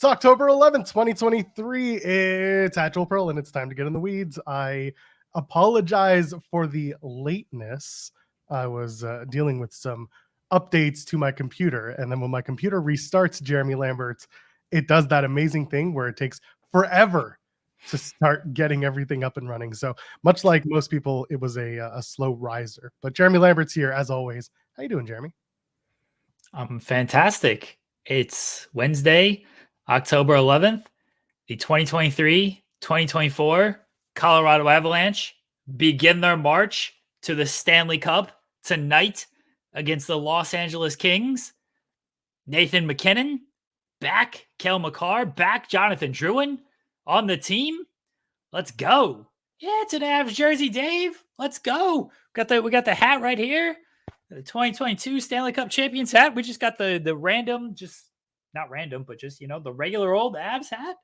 It's October 11th, 2023. It's Actual Pearl, and it's time to get in the weeds. I apologize for the lateness. I was dealing with some updates to my computer, and then when my computer restarts, Jeremy Lambert, it does that amazing thing where it takes forever to start getting everything up and running. So much like most people, it was a slow riser. But Jeremy Lambert's here, as always. How you doing, Jeremy? I'm fantastic. It's Wednesday, October 11th. The 2023-2024 Colorado Avalanche begin their march to the Stanley Cup tonight against the Los Angeles Kings. Nathan MacKinnon back, Cale Makar back, Jonathan Drouin on the team. Let's go. Yeah, it's an Avs jersey, Dave. Let's go. We got the hat right here. The 2022 Stanley Cup Champions hat. We just got the random, just not random, but just, the regular old Avs hat.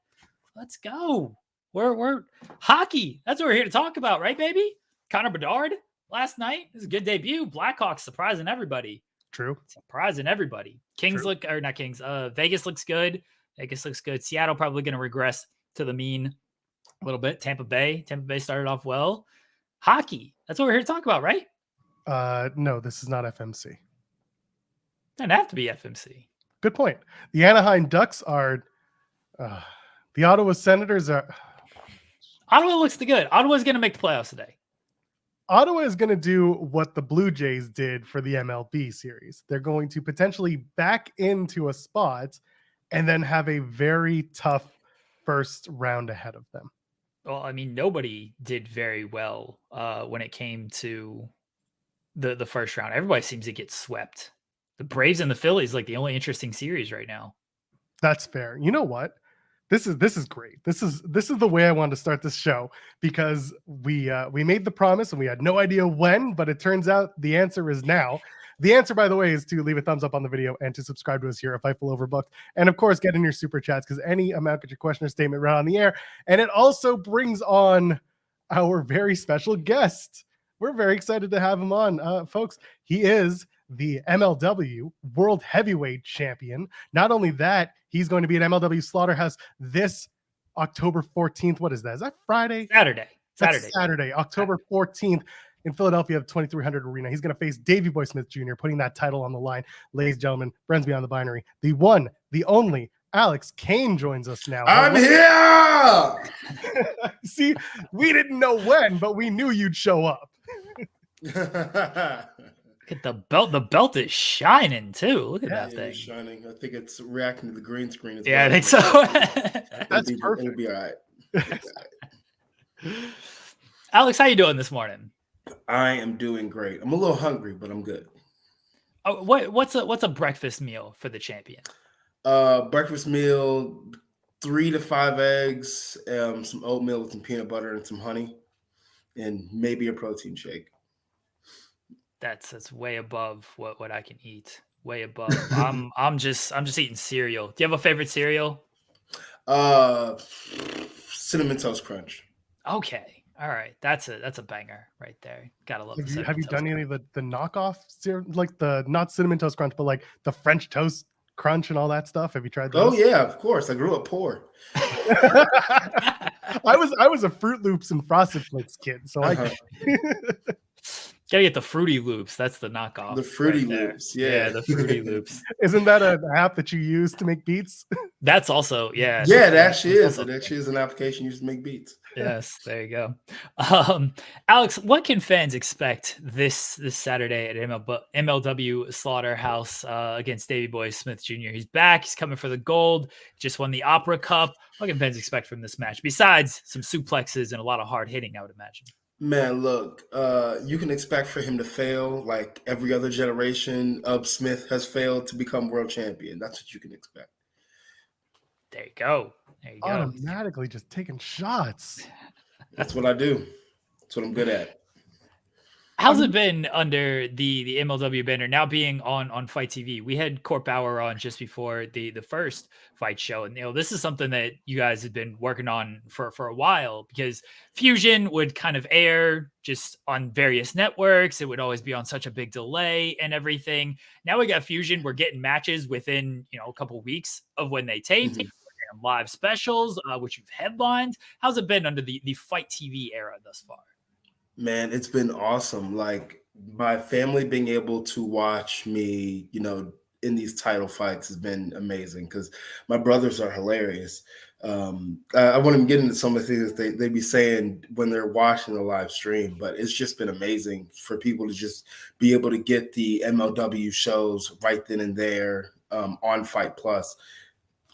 Let's go. We're hockey. That's what we're here to talk about, right, baby? Connor Bedard last night. This is a good debut. Blackhawks surprising everybody. True. Surprising everybody. Kings True. not Kings. Vegas looks good. Seattle probably going to regress to the mean a little bit. Tampa Bay started off well. Hockey. That's what we're here to talk about, right? No, this is not FMC. Doesn't have to be FMC. Good point. The Anaheim Ducks are the Ottawa Senators are. Ottawa looks good. Ottawa's going to make the playoffs today. Ottawa is going to do what the Blue Jays did for the MLB series. They're going to potentially back into a spot and then have a very tough first round ahead of them. Well, I mean, nobody did very well when it came to the first round. Everybody seems to get swept. The Braves and the Phillies, like the only interesting series right now. That's fair. You know what? This is great. This is the way I wanted to start this show, because we made the promise and we had no idea when, but it turns out the answer is now. The answer, by the way, is to leave a thumbs up on the video and to subscribe to us here at Fightful Overbooked. And of course, get in your super chats, because any amount get your question or statement right on the air. And it also brings on our very special guest. We're very excited to have him on, folks. He is the MLW World Heavyweight Champion. Not only that, he's going to be at MLW Slaughterhouse this October 14th. What is that? Is that Friday? Saturday, October 14th in Philadelphia at the 2300 Arena. He's going to face Davey Boy Smith Jr., putting that title on the line. Ladies and gentlemen, friends beyond the binary, the one, the only, Alex Kane joins us now. I'm here! See, we didn't know when, but we knew you'd show up. Look at the belt. The belt is shining too. Look at that thing. It's shining. I think it's reacting to the green screen. Yeah, I think so. That's perfect. It'll be all right. Alex, how you doing this morning? I am doing great. I'm a little hungry, but I'm good. Oh, what's a breakfast meal for the champion? Breakfast meal, 3 to 5 eggs, some oatmeal with some peanut butter and some honey, and maybe a protein shake. That's way above what I can eat. Way above. I'm just eating cereal. Do you have a favorite cereal? Cinnamon Toast Crunch. Okay. All right. That's a banger right there. Gotta love it. Have you done any of the knockoff cereal, like the not Cinnamon Toast Crunch, but like the French Toast Crunch and all that stuff? Have you tried those? Oh yeah, of course. I grew up poor. I was a Fruit Loops and Frosted Flakes kid, so Gotta get the Fruity Loops. That's the knockoff. The Fruity Loops. Yeah, the Fruity Loops. Isn't that an app that you use to make beats? That's also, yeah. Yeah, that actually is. It actually is an application used to make beats. Yes, there you go. Alex, what can fans expect this Saturday at MLW Slaughterhouse against Davey Boy Smith Jr.? He's back. He's coming for the gold. Just won the Opera Cup. What can fans expect from this match? Besides some suplexes and a lot of hard hitting, I would imagine. Man, look, you can expect for him to fail like every other generation of Smith has failed to become world champion. That's what you can expect. There you go. Automatically just taking shots. That's what I do. That's what I'm good at. How's it been under the MLW banner now being on Fight TV? We had Court Bauer on just before the first fight show. And, this is something that you guys have been working on for a while, because Fusion would kind of air just on various networks. It would always be on such a big delay and everything. Now we got Fusion. We're getting matches within, a couple weeks of when they taped. Mm-hmm. Instagram Live specials, which you've headlined. How's it been under the Fight TV era thus far? Man, it's been awesome. Like my family being able to watch me, in these title fights has been amazing because my brothers are hilarious. I won't even get into some of the things that they be saying when they're watching the live stream, but it's just been amazing for people to just be able to get the MLW shows right then and there on Fight Plus.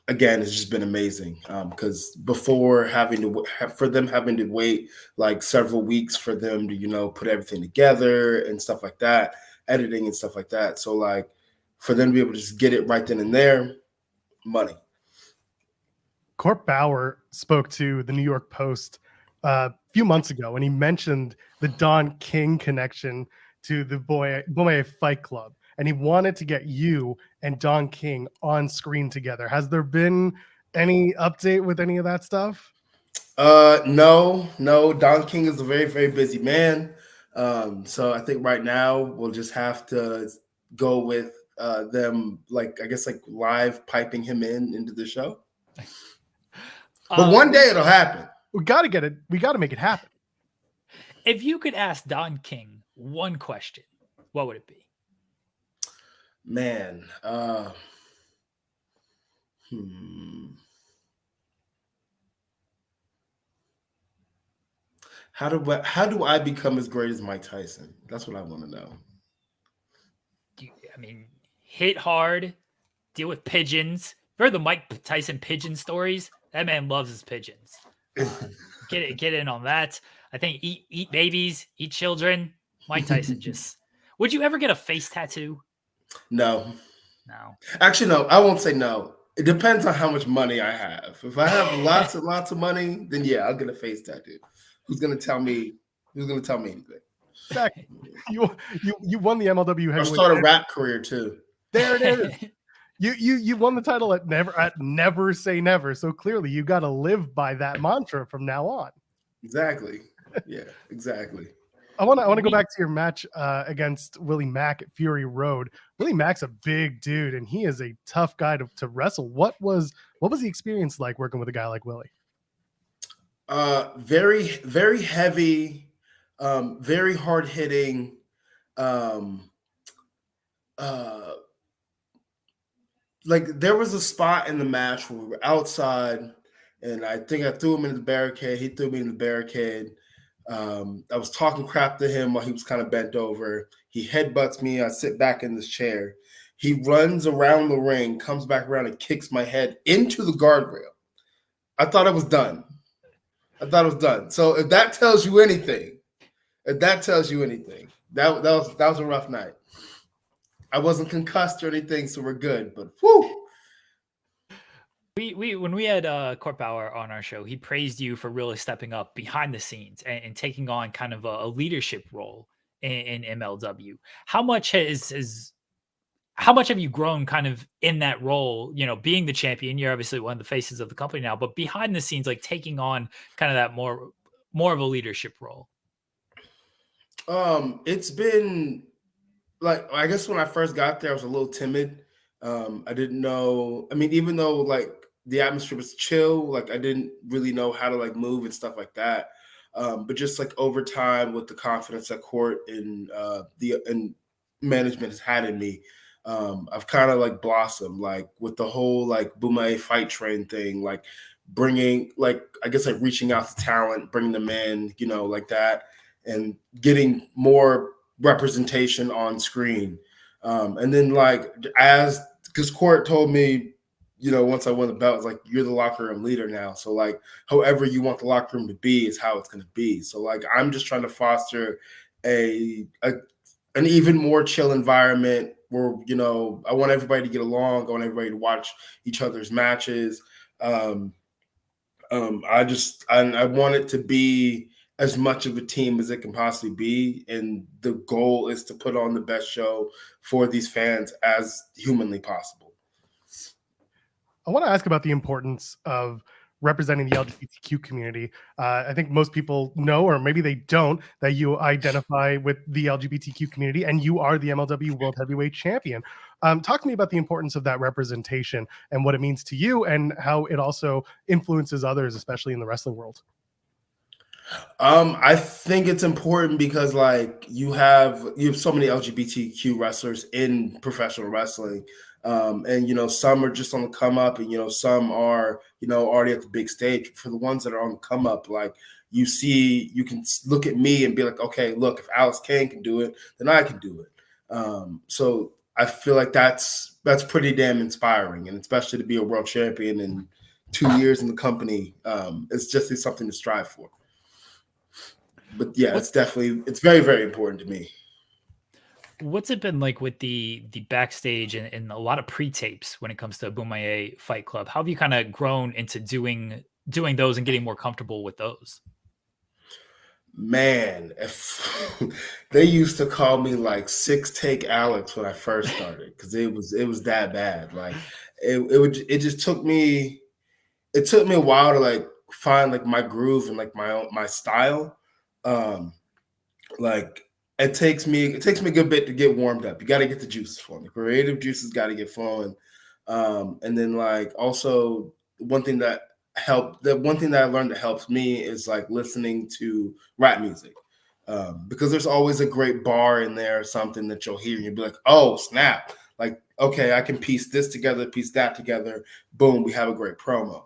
Again, it's just been amazing because before having to wait like several weeks for them to put everything together and stuff like that, editing and stuff like that. So like for them to be able to just get it right then and there, money. Court Bauer spoke to the New York Post a few months ago, and he mentioned the Don King connection to the Bomaye Fight Club, and he wanted to get you and Don King on screen together. Has there been any update with any of that stuff? No. Don King is a very, very busy man. So I think right now we'll just have to go with them, like live piping him into the show. But one day it'll happen. We got to get it. We got to make it happen. If you could ask Don King one question, what would it be? Man, How do I become as great as Mike Tyson? That's what I want to know. Hit hard, deal with pigeons. You've heard the Mike Tyson pigeon stories? That man loves his pigeons. Get in on that. I think eat babies, eat children. Mike Tyson just. Would you ever get a face tattoo? No. Actually, no. I won't say no. It depends on how much money I have. If I have lots and lots of money, then yeah, I'll get a face tattoo. Who's gonna tell me anything? Exactly. You won the MLW heavyweight. I'll start a rap career too. There it is. You won the title at never say never. So clearly you got to live by that mantra from now on. Exactly. Yeah, exactly. I want to go back to your match against Willie Mack at Fury Road. Willie Mack's a big dude, and he is a tough guy to wrestle. What was the experience like working with a guy like Willie? Very, very heavy, very hard hitting. Like there was a spot in the match where we were outside, and I think I threw him in the barricade. He threw me in the barricade. I was talking crap to him while he was kind of bent over. He headbutts me. I sit back in this chair. He runs around the ring, comes back around and kicks my head into the guardrail. I thought I was done. So if that tells you anything, that was a rough night. I wasn't concussed or anything, so we're good. But whoo! When we had Court Bauer on our show, he praised you for really stepping up behind the scenes and taking on kind of a leadership role in MLW. How much have you grown kind of in that role? Being the champion, you're obviously one of the faces of the company now, but behind the scenes, like taking on kind of that more of a leadership role. It's been like, I guess when I first got there, I was a little timid. I didn't know. Even though like the atmosphere was chill, like I didn't really know how to like move and stuff like that. But just like over time, with the confidence that Court and management has had in me, I've kind of like blossomed, like with the whole like Bomaye fight train thing, like bringing like reaching out to talent, bringing them in, like that, and getting more representation on screen. And then like because Court told me, once I won the belt, it's like, you're the locker room leader now. So like however you want the locker room to be is how it's going to be. So like I'm just trying to foster an even more chill environment where, I want everybody to get along. I want everybody to watch each other's matches. I want it to be as much of a team as it can possibly be. And the goal is to put on the best show for these fans as humanly possible. I want to ask about the importance of representing the LGBTQ community. I think most people know, or maybe they don't, that you identify with the LGBTQ community, and you are the MLW World Heavyweight Champion. Talk to me about the importance of that representation and what it means to you, and how it also influences others, especially in the wrestling world. I think it's important because like you have so many LGBTQ wrestlers in professional wrestling. And some are just on the come up, and some are already at the big stage. For the ones that are on the come up, like you can look at me and be like, okay, look, if Alex Kane can do it, then I can do it. So I feel like that's pretty damn inspiring, and especially to be a world champion in 2 years in the company, it's something to strive for. But yeah, it's very, very important to me. What's it been like with the backstage and a lot of pre-tapes when it comes to Bumaye Fight Club? How have you kind of grown into doing those and getting more comfortable with those? Man, if they used to call me like 6-take Alex when I first started, because it was that bad. Like it took me a while to like find like my groove and like my style. Like it takes me a good bit to get warmed up. You got to get the juices flowing. The creative juices got to get flowing. And then like also one thing that I learned that helps me is like listening to rap music. Because there's always a great bar in there or something that you'll hear and you'll be like, oh snap. Like, okay, I can piece this together, piece that together. Boom, we have a great promo.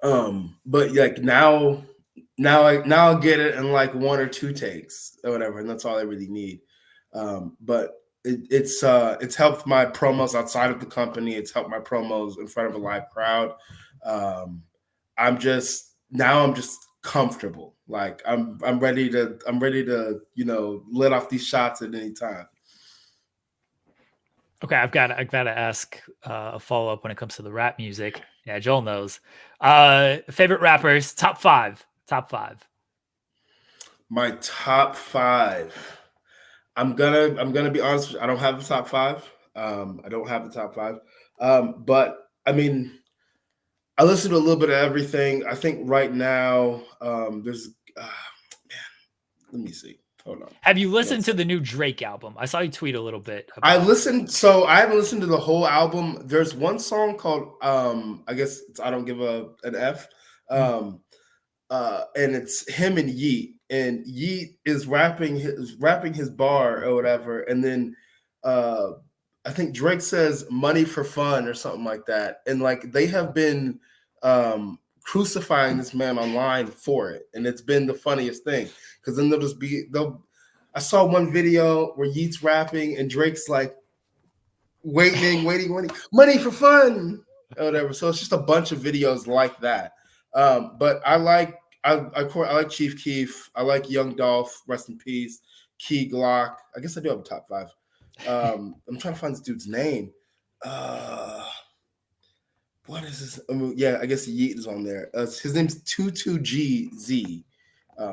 But like now I'll get it in like 1 or 2 takes or whatever, and that's all I really need. But it's helped my promos outside of the company. It's helped my promos in front of a live crowd. I'm just comfortable. Like I'm ready to let off these shots at any time. Okay, I've got to ask a follow up when it comes to the rap music. Yeah, Joel knows. Favorite rappers, top 5. My top 5. I'm gonna be honest. I don't have a top 5. I don't have the top 5. But I mean, I listen to a little bit of everything. I think right now, there's. Man, let me see. Hold on. Have you listened to the new Drake album? I saw you tweet a little bit. I listened. So I haven't listened to the whole album. There's one song called I guess it's I Don't Give an F. And it's him and Yeet. And Yeet is rapping his bar or whatever. And then I think Drake says money for fun or something like that. And like they have been crucifying this man online for it. And it's been the funniest thing. Because then I saw one video where Yeet's rapping and Drake's like waiting, money for fun or whatever. So it's just a bunch of videos like that. But I like Chief Keef. I like Young Dolph, rest in peace. Key Glock. I guess I do have a top 5. I'm trying to find this dude's name. What is this? I guess Yeet is on there. His name's 22GZ.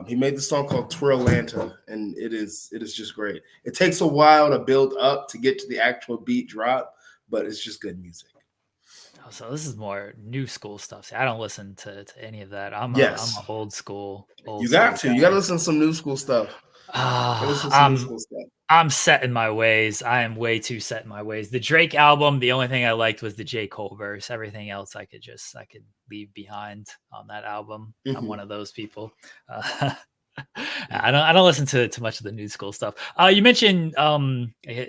He made the song called Twirlanta, and it is just great. It takes a while to build up to get to the actual beat drop, but it's just good music. Oh, so this is more new school stuff. See, I don't listen to any of that. I'm a old school. You got to listen to some new school stuff. I'm set in my ways. I am way too set in my ways. The Drake album, the only thing I liked was the J. Cole verse. Everything else I could leave behind on that album. Mm-hmm. I'm one of those people. I don't listen to much of the new school stuff. You mentioned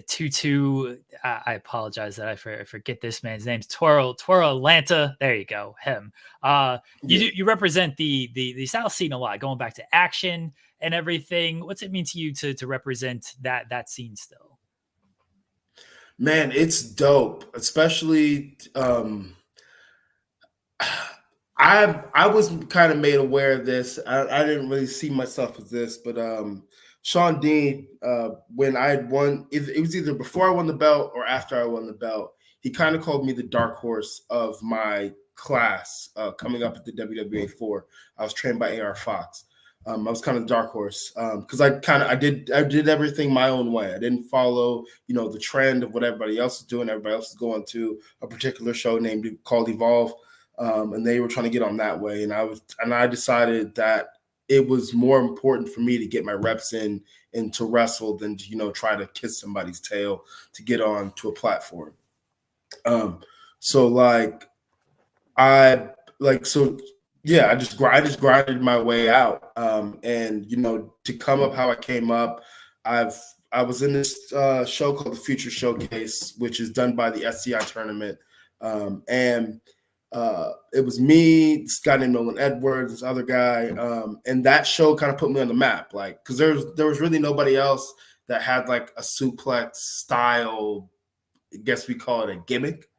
Tutu. I apologize that I forget this man's name. Twirlanta. There you go. Him. You represent the South scene a lot, going back to Action and everything. What's it mean to you to represent that scene still? Man, it's dope, especially. I was kind of made aware of this. I didn't really see myself as this, but Sean Dean, when I had won, it was either before I won the belt or after I won the belt, he kind of called me the dark horse of my class coming up at the WWA 4. I was trained by AR Fox. I was kind of dark horse because I did everything my own way. I didn't follow, the trend of what everybody else is doing. Everybody else is going to a particular show called Evolve. and they were trying to get on that way. And I decided that it was more important for me to get my reps in and to wrestle than to, try to kiss somebody's tail to get on to a platform. I just grinded my way out. And to come up how I came up, I was in this show called the Future Showcase, which is done by the SCI tournament. And it was me, this guy named Nolan Edwards, this other guy. And that show kind of put me on the map, because there was really nobody else that had like a suplex style, I guess we call it a gimmick.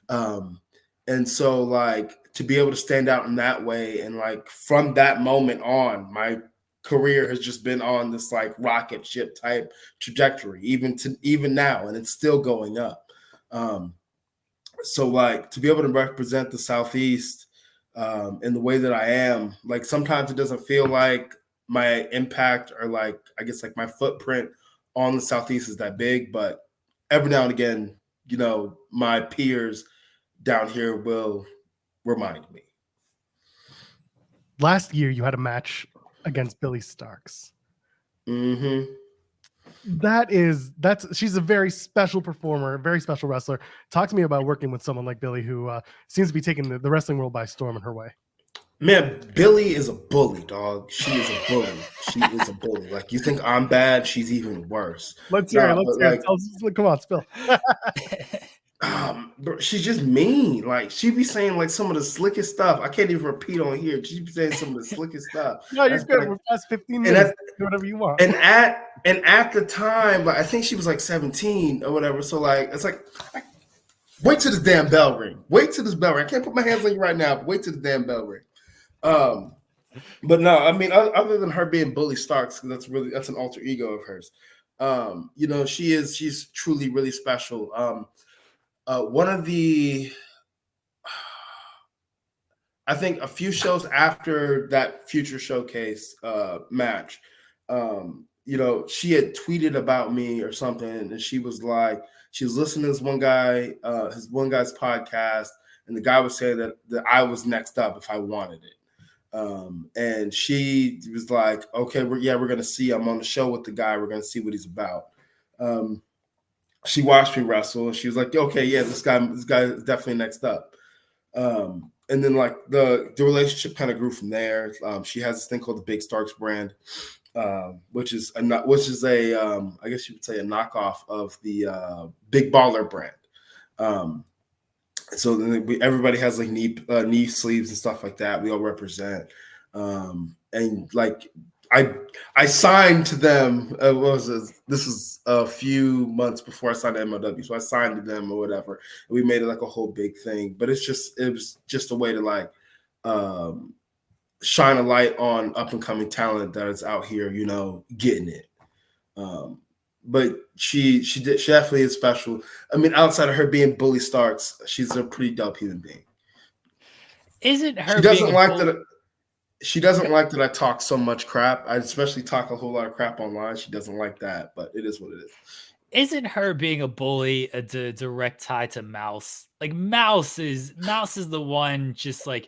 And so to be able to stand out in that way, and from that moment on, my career has just been on this rocket ship type trajectory, even now, and it's still going up. So to be able to represent the Southeast in the way that I am, sometimes it doesn't feel like my impact or I guess my footprint on the Southeast is that big, but every now and again, my peers down here will remind me. Last year, you had a match against Billy Starks. Mm-hmm. She's a very special performer, a very special wrestler. Talk to me about working with someone like Billy, who seems to be taking the wrestling world by storm in her way. Man, Billy is a bully, dog. She is a bully. She is a bully. You think I'm bad? She's even worse. Let's hear it. Come on, spill. She's just mean. She be saying some of the slickest stuff. I can't even repeat on here. She be saying some of the slickest stuff. No, you're good. We're past 15 minutes. Do whatever you want. And at the time, I think she was 17 or whatever. So it's wait till this damn bell ring. Wait till this bell ring. I can't put my hands on you right now, but wait till the damn bell ring. But no, I mean, other than her being Bully Starks, that's an alter ego of hers. She's truly really special. One of the, I think a few shows after that Future Showcase match, she had tweeted about me or something, and she was listening to this one guy, his one guy's podcast, and the guy was saying that I was next up if I wanted it. And she was like, okay, we're going to see. I'm on the show with the guy. We're going to see what he's about. She watched me wrestle, and she was like, okay, yeah, this guy is definitely next up. And then the relationship kind of grew from there. She has this thing called the Big Starks brand, which is a I guess you would say a knockoff of the Big Baller brand. So then everybody has knee sleeves and stuff like that. We all represent. And I signed to them. This was a few months before I signed to MLW, so I signed to them or whatever. And we made it a whole big thing. But it was just a way to shine a light on up and coming talent that is out here, getting it. But she definitely is special. I mean, outside of her being Bully Starks, she's a pretty dope human being. Isn't her? She doesn't like that. She doesn't like that I talk so much crap. I especially talk a whole lot of crap online. She doesn't like that, but it is what it is. Isn't her being a bully a direct tie to Mouse? Mouse is the one just my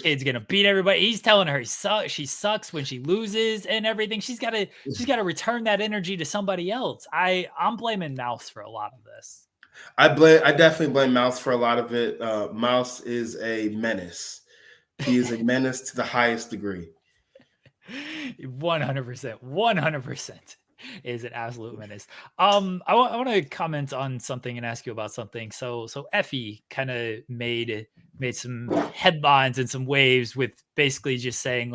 kid's gonna beat everybody. He's telling her she sucks when she loses and everything. She's gotta return that energy to somebody else. I'm blaming Mouse for a lot of this. I definitely blame Mouse for a lot of it. Mouse is a menace. He is a menace to the highest degree. 100% is an absolute menace. I want to comment on something and ask you about something. So Effie kind of made some headlines and some waves with basically just saying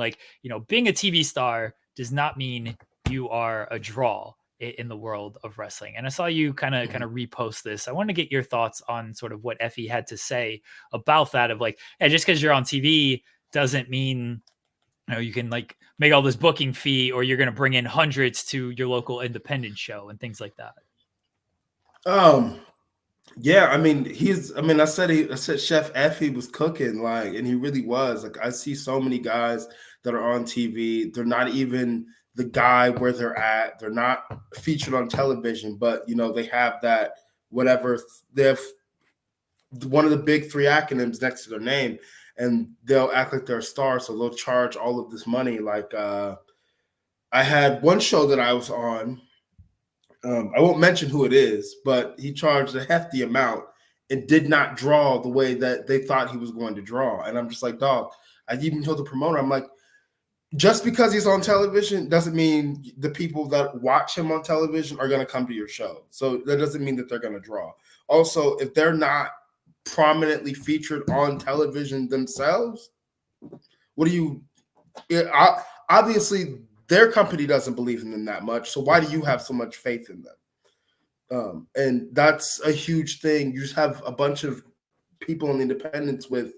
being a TV star does not mean you are a draw in the world of wrestling. And I saw you kind of repost this. I want to get your thoughts on sort of what Effie had to say about that, of just because you're on TV doesn't mean you can make all this booking fee, or you're going to bring in hundreds to your local independent show and things like that. Yeah, I mean, I said Chef Effie was cooking, and he really was. I see so many guys that are on TV. They're not even the guy where they're at. They're not featured on television, but they have that whatever. They have one of the big three acronyms next to their name, and they'll act like they're a star, so they'll charge all of this money. Like I had one show that I was on. I won't mention who it is, but he charged a hefty amount and did not draw the way that they thought he was going to draw. And I'm just like, dog, I even told the promoter, I'm like, just because he's on television doesn't mean the people that watch him on television are going to come to your show. So that doesn't mean that they're going to draw. Also, if they're not prominently featured on television themselves, what do you obviously their company doesn't believe in them that much. So why do you have so much faith in them? And that's a huge thing. You just have a bunch of people in independence with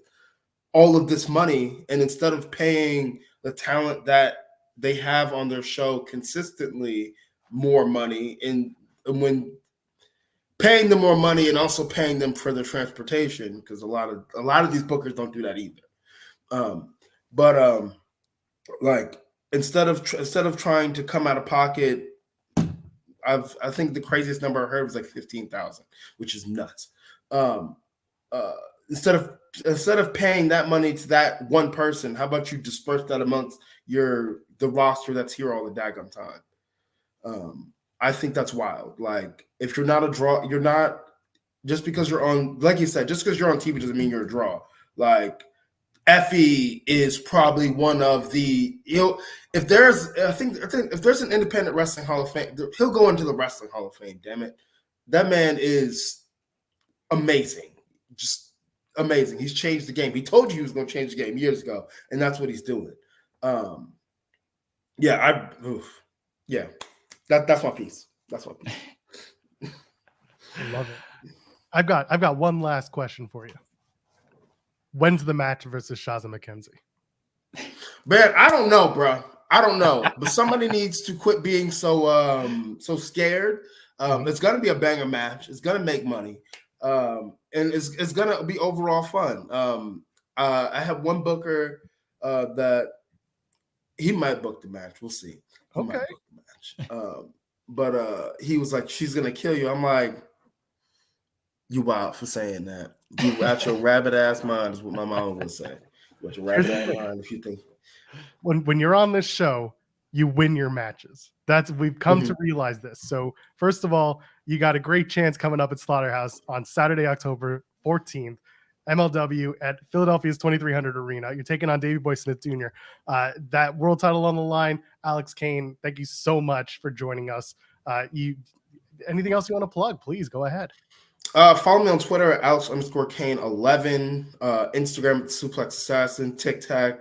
all of this money, and instead of paying the talent that they have on their show consistently more money, and when paying them more money and also paying them for their transportation, because a lot of these bookers don't do that either. Like instead of trying to come out of pocket, I think the craziest number I heard was like 15,000, which is nuts. Instead of paying that money to that one person, how about you disperse that amongst the roster that's here all the daggone time? I think that's wild. Like, if you're not a draw, you're not, just because you're on, like you said, just because you're on TV doesn't mean you're a draw. Like, Effie is probably one of the, if there's an independent wrestling Hall of Fame, he'll go into the Wrestling Hall of Fame. Damn it, that man is amazing, just amazing. He's changed the game. He told you he was going to change the game years ago, and that's what he's doing. That's my piece. That's my piece. I love it. I've got one last question for you. When's the match versus Shaza McKenzie? Man, I don't know, bro. I don't know, but somebody needs to quit being so scared. It's gonna be a banger match. It's gonna make money, and it's gonna be overall fun. I have one booker that he might book the match. We'll see. He might book the match. But he was like, "She's gonna kill you." I'm like, "You wild for saying that. You out your rabbit ass mind," is what my mom would say. What your rabbit ass mind if you think. When you're on this show, you win your matches. We've come to realize this. So first of all, you got a great chance coming up at Slaughterhouse on Saturday, October 14th. MLW at Philadelphia's 2300 Arena. You're taking on Davey Boy Smith Jr. That world title on the line. Alex Kane, thank you so much for joining us. Anything else you want to plug? Please go ahead. Follow me on Twitter at Alex_Kane11, Instagram at Suplex Assassin, TikTok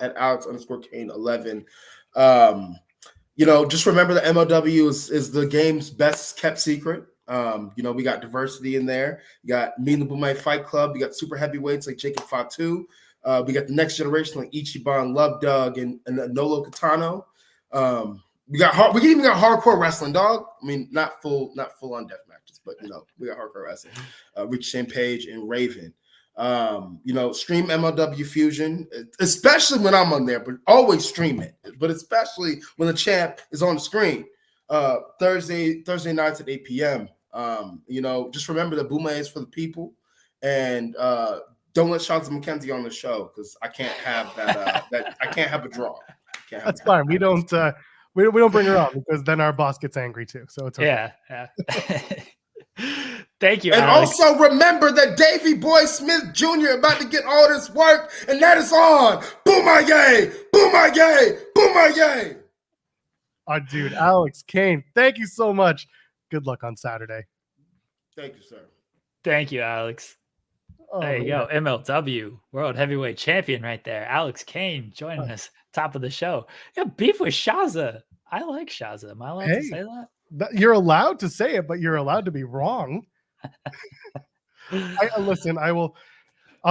at Alex_Kane11. Just remember that MLW is the game's best kept secret. We got diversity in there. You got Me and the Boomay Fight Club. You got super heavyweights like Jacob Fatu. We got the next generation like Ichiban, Love Dog, and Nolo Katano. We even got hardcore wrestling, dog. I mean, not full on death matches, but we got hardcore wrestling. Rich Page and Raven. Stream MLW Fusion, especially when I'm on there, but always stream it. But especially when the champ is on the screen. Thursday nights at 8 p.m. Just remember that Boomay is for the people, and don't let Shaza McKenzie on the show because I can't have that. I can't have a draw. That's fine. We don't bring her on because then our boss gets angry too. So it's okay. Yeah. Thank you. And Alex. Also remember that Davey Boy Smith Jr. about to get all this work, and that is on. Boomayay! Boomayay! Boomayay! Our dude, Alex Kane. Thank you so much. Good luck on Saturday. Thank you, sir. Thank you, Alex. There you go. MLW World Heavyweight Champion right there. Alex Kane joining us, top of the show. Yeah, beef with Shaza. I like Shaza. Am I allowed to say that? You're allowed to say it, but you're allowed to be wrong. Listen, I'll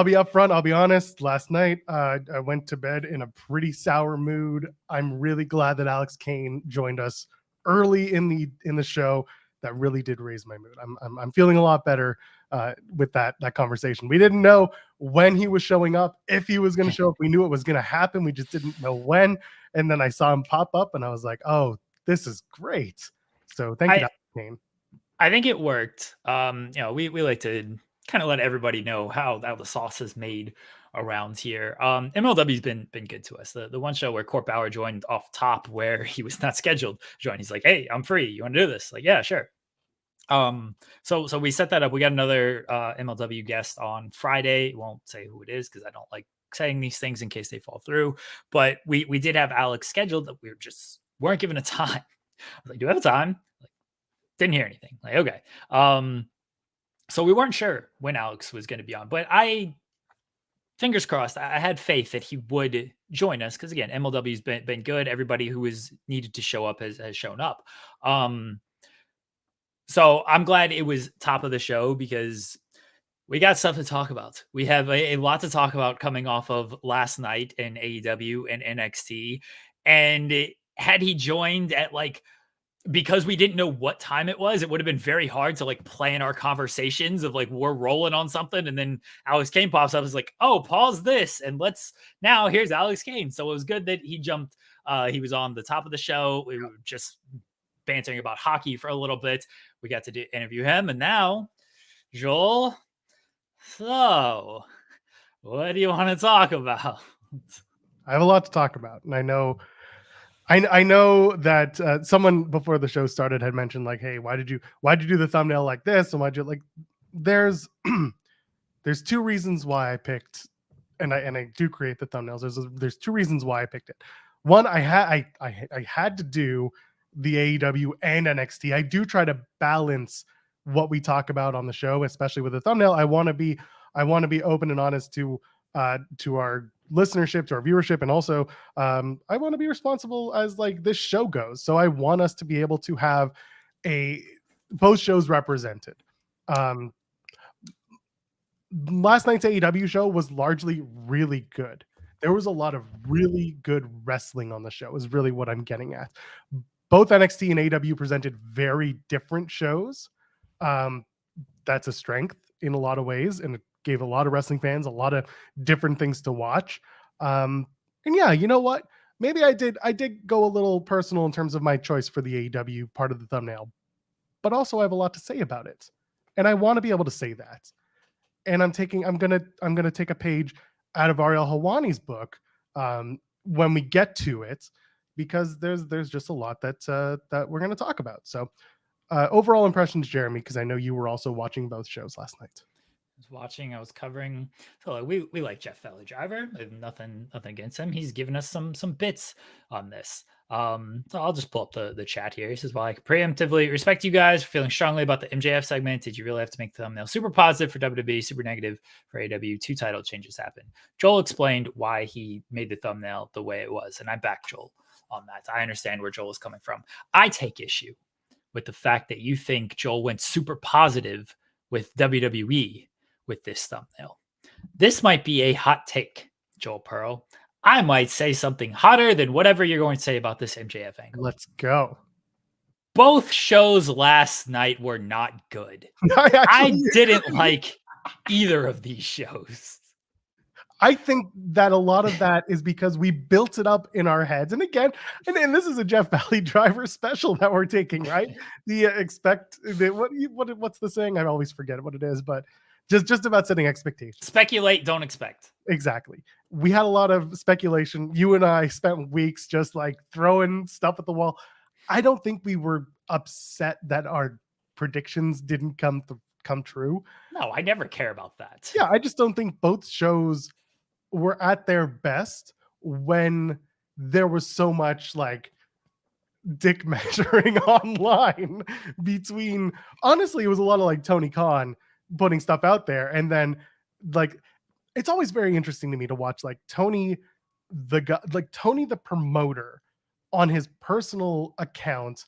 be upfront. I'll be honest. Last night, I went to bed in a pretty sour mood. I'm really glad that Alex Kane joined us early in the show. That really did raise my mood. I'm feeling a lot better with that conversation. We didn't know when he was showing up, if he was going to show up. We knew it was going to happen. We just didn't know when. And then I saw him pop up, and I was like, "Oh, this is great." So thank you, Alex Kane. I think it worked. We like to kind of let everybody know how the sauce is made around here. MLW's been good to us. The one show where Court Bauer joined off top, where he was not scheduled to join. He's like, "Hey, I'm free. You want to do this?" Like, yeah, sure. So we set that up. We got another MLW guest on Friday. Won't say who it is because I don't like saying these things in case they fall through. But we did have Alex scheduled, that we weren't given a time. I was like, "Do you have a time?" Like, didn't hear anything. Like, okay. So we weren't sure when Alex was going to be on, but fingers crossed, I had faith that he would join us because, again, MLW's been good. Everybody who was needed to show up has shown up. So I'm glad it was top of the show because we got stuff to talk about. We have a lot to talk about coming off of last night in AEW and NXT. And had he joined at because we didn't know what time it was, it would have been very hard to plan our conversations of we're rolling on something. And then Alex Kane pops up. It's like, oh, pause this. And here's Alex Kane. So it was good that he jumped. He was on the top of the show. We were just bantering about hockey for a little bit. We got to interview him. And now, Joel, so what do you want to talk about? I have a lot to talk about. And I know that someone before the show started had mentioned hey, why'd you do the thumbnail like this? And why'd you there's two reasons why I picked, and I do create the thumbnails. There's two reasons why I picked it. One, I had to do the AEW and NXT. I do try to balance what we talk about on the show, especially with the thumbnail. I want to be open and honest to our listenership, to our viewership, and also I want to be responsible as this show goes. So I want us to be able to have both shows represented. Last night's AEW show was largely really good. There was a lot of really good wrestling on the show, is really what I'm getting at. Both NXT and AEW presented very different shows. That's a strength in a lot of ways, and it gave a lot of wrestling fans a lot of different things to watch. And yeah, you know what? Maybe I did go a little personal in terms of my choice for the AEW part of the thumbnail, but also I have a lot to say about it, and I want to be able to say that. And I'm gonna take a page out of Ariel Helwani's book when we get to it, because there's just a lot that we're going to talk about. So overall impressions, Jeremy, because I know you were also watching both shows last night. I was covering. So we like Jeff Valley Driver. I have nothing against him. He's given us some bits on this. So I'll just pull up the chat here. He says, "Well, I can preemptively respect you guys for feeling strongly about the MJF segment. Did you really have to make the thumbnail super positive for WWE, super negative for AEW? 2 title changes happened." Joel explained why he made the thumbnail the way it was, and I back Joel on that. I understand where Joel is coming from. I take issue with the fact that you think Joel went super positive with WWE with this thumbnail. This might be a hot take, Joel Pearl. I might say something hotter than whatever you're going to say about this MJF angle. Let's go. Both shows last night were not good. I didn't like either of these shows. I think that a lot of that is because we built it up in our heads. And again, and this is a Jeff Valley Driver special that we're taking, right? What's the saying? I always forget what it is, but just about setting expectations. Speculate, don't expect. Exactly. We had a lot of speculation. You and I spent weeks just throwing stuff at the wall. I don't think we were upset that our predictions didn't come true. No, I never care about that. Yeah, I just don't think both shows were at their best when there was so much dick measuring online between, honestly, it was a lot of Tony Khan putting stuff out there, and then it's always very interesting to me to watch Tony the promoter on his personal account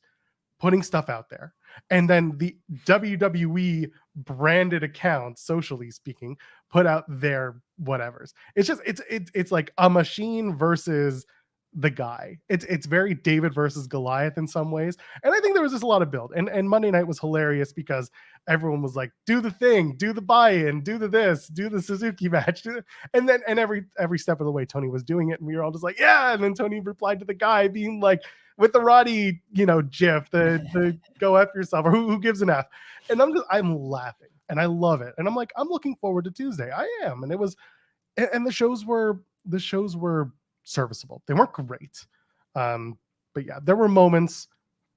putting stuff out there, and then the WWE branded account, socially speaking, put out their whatevers. It's just it's like a machine versus the guy. It's very David versus Goliath in some ways, and I think there was just a lot of build. And Monday night was hilarious because everyone was like, "Do the thing, do the buy-in, do the Suzuki match," and every step of the way Tony was doing it, and we were all just like, "Yeah!" And then Tony replied to the guy being like, with the Roddy, GIF, the go F yourself, or who gives an F. And I'm laughing and I love it. And I'm like, I'm looking forward to Tuesday. I am. And it was, and the shows were serviceable. They weren't great. But yeah, there were moments.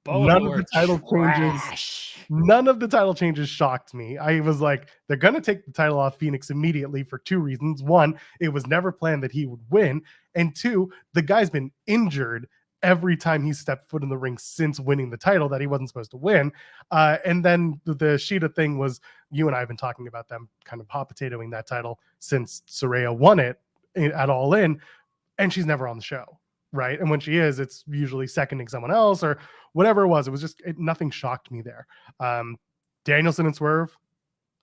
Both None of were the title changes. trash. None of the title changes shocked me. I was like, they're going to take the title off Phoenix immediately for two reasons. One, it was never planned that he would win. And two, the guy's been injured every time he stepped foot in the ring since winning the title that he wasn't supposed to win. And then the Sheeta thing was, you and I have been talking about them kind of hot potatoing that title since Saraya won it at All In, and she's never on the show. Right. And when she is, it's usually seconding someone else or whatever it was. It was just nothing shocked me there. Danielson and Swerve,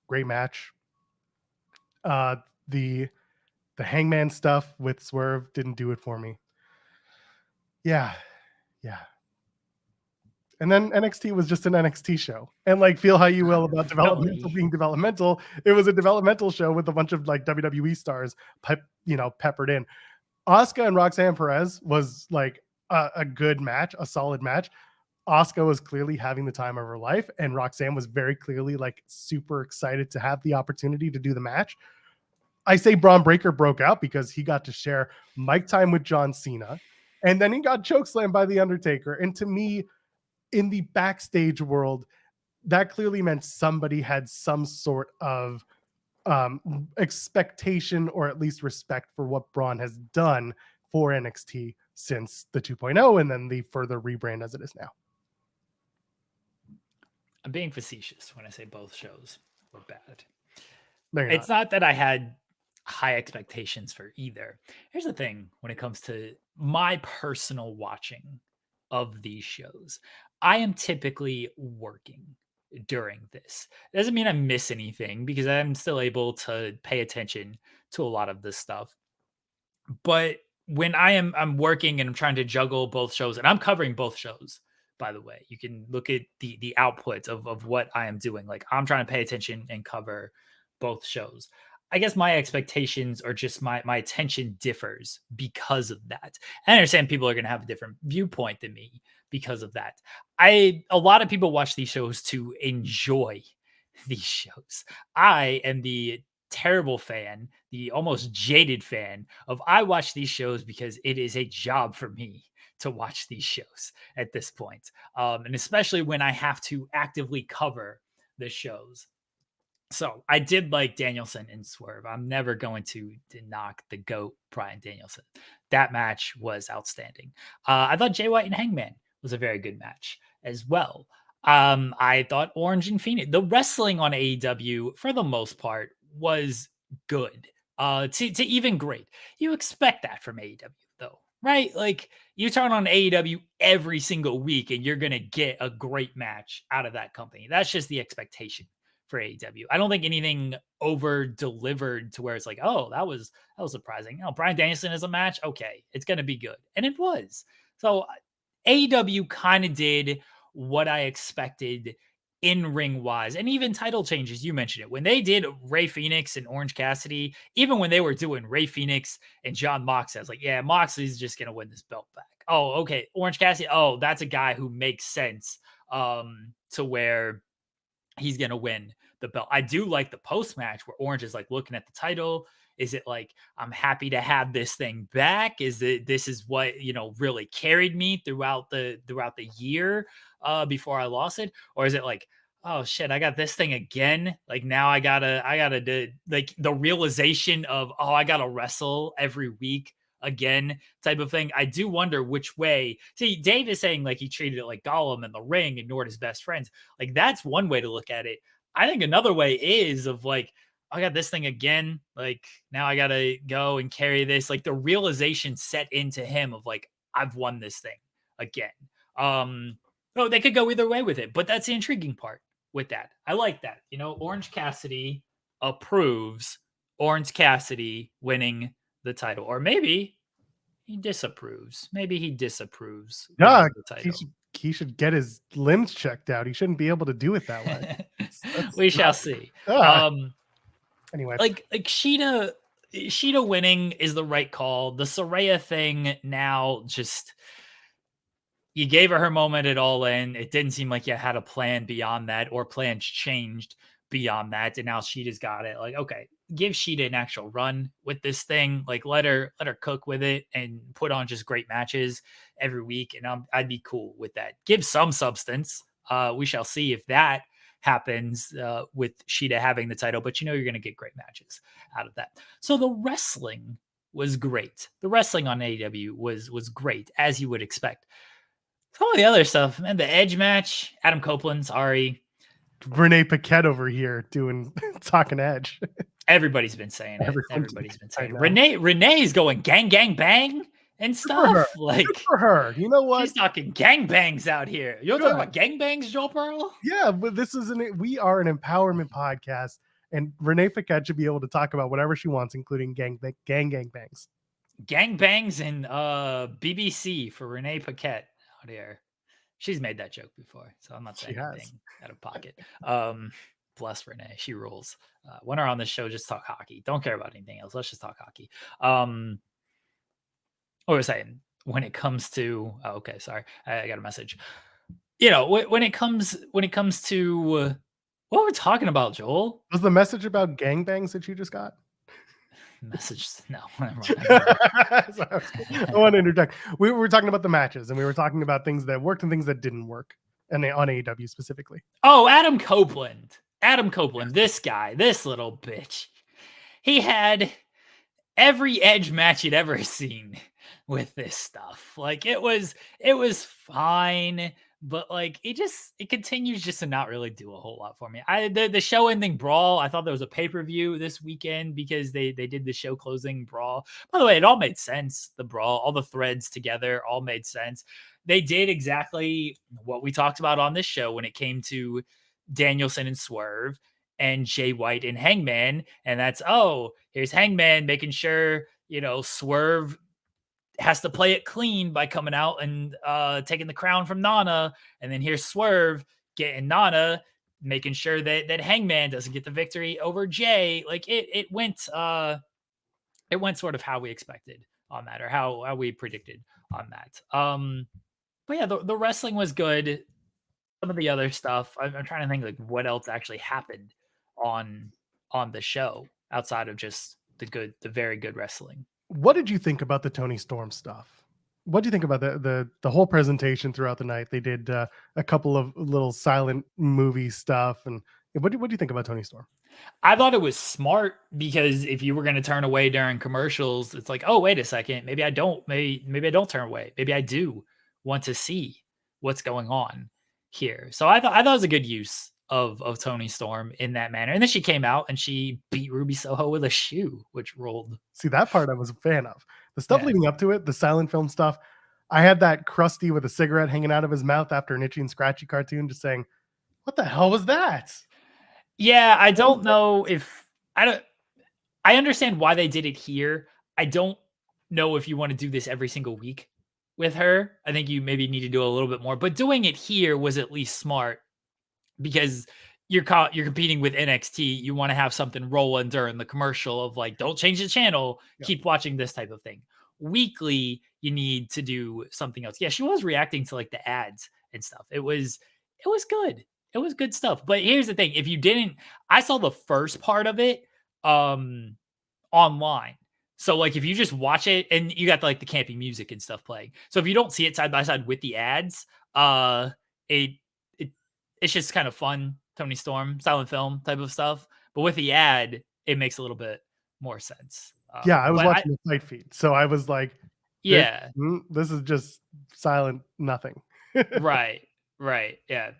great match. The Hangman stuff with Swerve didn't do it for me. Yeah. And then NXT was just an NXT show. And like, feel how you will about developmental being developmental. It was a developmental show with a bunch of like WWE stars peppered in. Asuka and Roxanne Perez was like a good match, a solid match. Asuka was clearly having the time of her life, and Roxanne was very clearly like super excited to have the opportunity to do the match. I say Braun Breaker broke out because he got to share mic time with John Cena, and then he got chokeslammed by The Undertaker. And to me, in the backstage world, that clearly meant somebody had some sort of expectation or at least respect for what Braun has done for NXT since the 2.0 and then the further rebrand as it is now. I'm being facetious when I say both shows were bad. It's not that I had high expectations for either. Here's the thing when it comes to my personal watching of these shows. I am typically working during this. It doesn't mean I miss anything because I'm still able to pay attention to a lot of this stuff. But when I'm working and I'm trying to juggle both shows, and I'm covering both shows, by the way, you can look at the output of what I am doing. Like, I'm trying to pay attention and cover both shows. I guess my expectations or just my attention differs because of that. I understand people are going to have a different viewpoint than me because of that. A lot of people watch these shows to enjoy these shows. I am the terrible fan, the almost jaded fan of I watch these shows because it is a job for me to watch these shows at this point. And especially when I have to actively cover the shows. So I did like Danielson and Swerve. I'm never going to knock the GOAT, Bryan Danielson. That match was outstanding. I thought Jay White and Hangman was a very good match as well. I thought Orange and Phoenix, the wrestling on AEW for the most part was good. To even great. You expect that from AEW though, right? Like you turn on AEW every single week and you're going to get a great match out of that company. That's just the expectation for AEW. I don't think anything over delivered to where it's like, oh, that was surprising. Oh, Bryan Danielson is a match. Okay, it's going to be good. And it was. So AEW kind of did what I expected in ring wise, and even title changes. You mentioned it when they did Rey Fenix and Orange Cassidy, even when they were doing Rey Fenix and John Moxley, I was like, yeah, Moxley's just going to win this belt back. Oh, okay. Orange Cassidy. Oh, that's a guy who makes sense to where he's going to win the belt. I do like the post match where Orange is like looking at the title. Is it like, I'm happy to have this thing back? Is it, this is what, really carried me throughout the year before I lost it? Or is it like, oh shit, I got this thing again. Like now I gotta do like the realization of, oh, I gotta wrestle every week again type of thing. I do wonder which way. See, Dave is saying like he treated it like Gollum in the ring, ignored his best friends. Like that's one way to look at it. I think another way is of like, I got this thing again. Like now I gotta go and carry this. Like the realization set into him of like, I've won this thing again. No, they could go either way with it, but that's the intriguing part with that. I like that. Orange Cassidy approves Orange Cassidy winning the title, or maybe he disapproves. Maybe he disapproves. Yeah, the title. He should get his limbs checked out. He shouldn't be able to do it that way. We shall see. Anyway, like Sheeta winning is the right call. The Saraya thing now just, you gave her moment at All In. It didn't seem like you had a plan beyond that, or plans changed beyond that. And now Sheeta's got it. Like, okay, give Sheeta an actual run with this thing. Like, let her cook with it and put on just great matches every week. And I'd be cool with that. Give some substance. We shall see if that happens with Sheeta having the title, but you're going to get great matches out of that. So the wrestling was great. The wrestling on AEW was great, as you would expect. Some of the other stuff, man, the Edge match, Adam Copeland, sorry. Renee Paquette over here talking Edge. Everybody's been saying it. Everybody's been saying it. Renee's going gang, gang, bang and stuff. Like, good for her. You know what? She's talking gang bangs out here. You're talking about gang bangs, Joel Pearl? Yeah, but we are an empowerment podcast, and Renee Paquette should be able to talk about whatever she wants, including gang bangs. Gang bangs and BBC for Renee Paquette out here. She's made that joke before, so I'm not saying anything out of pocket. Bless Renee, she rules. When we're on this show, just talk hockey. Don't care about anything else. Let's just talk hockey. What was I saying? When it comes to, sorry, I got a message. When it comes to what we're talking about, Joel. Was the message about gangbangs that you just got? Message? No. I want to interject. We were talking about the matches, and we were talking about things that worked and things that didn't work, and on AEW specifically. Oh, Adam Copeland, this guy, this little bitch. He had every Edge match you'd ever seen with this stuff. Like, it was fine, but like it continues just to not really do a whole lot for me. The show ending brawl, I thought there was a pay-per-view this weekend because they did the show closing brawl. By the way, it all made sense. The brawl, all the threads together all made sense. They did exactly what we talked about on this show when it came to Danielson and Swerve and Jay White and Hangman. And that's, here's Hangman making sure, Swerve has to play it clean by coming out and taking the crown from Nana. And then here's Swerve getting Nana, making sure that Hangman doesn't get the victory over Jay. Like it went sort of how we expected on that, or how we predicted on that. But yeah, the wrestling was good. Some of the other stuff, I'm trying to think like what else actually happened on the show outside of just the very good wrestling. What did you think about the Toni Storm stuff? What do you think about the whole presentation throughout the night? They did a couple of little silent movie stuff, and what do you think about Toni Storm? I thought it was smart, because if you were going to turn away during commercials, it's like, oh, wait a second, maybe I don't, maybe I don't turn away. Maybe I do want to see what's going on here. So I thought it was a good use of Toni Storm in that manner. And then she came out and she beat Ruby Soho with a shoe, which rolled. See, that part I was a fan of. The stuff leading up to it, the silent film stuff. I had that Krusty with a cigarette hanging out of his mouth after an Itchy and Scratchy cartoon, just saying, what the hell was that? Yeah, I don't know if I understand why they did it here. I don't know if you want to do this every single week with her. I think you maybe need to do a little bit more, but doing it here was at least smart, because you're competing with NXT. You want to have something rolling during the commercial of like, don't change the channel, keep watching this type of thing. Weekly, you need to do something else. Yeah, she was reacting to like the ads and stuff. It was good. It was good stuff. But here's the thing. If you didn't, I saw the first part of it online. So like if you just watch it, and you got like the campy music and stuff playing. So if you don't see it side by side with the ads, it's just kind of fun, Toni Storm, silent film type of stuff. But with the ad, it makes a little bit more sense. I was watching the fight feed, so I was like, this is just silent nothing. Right. Yeah.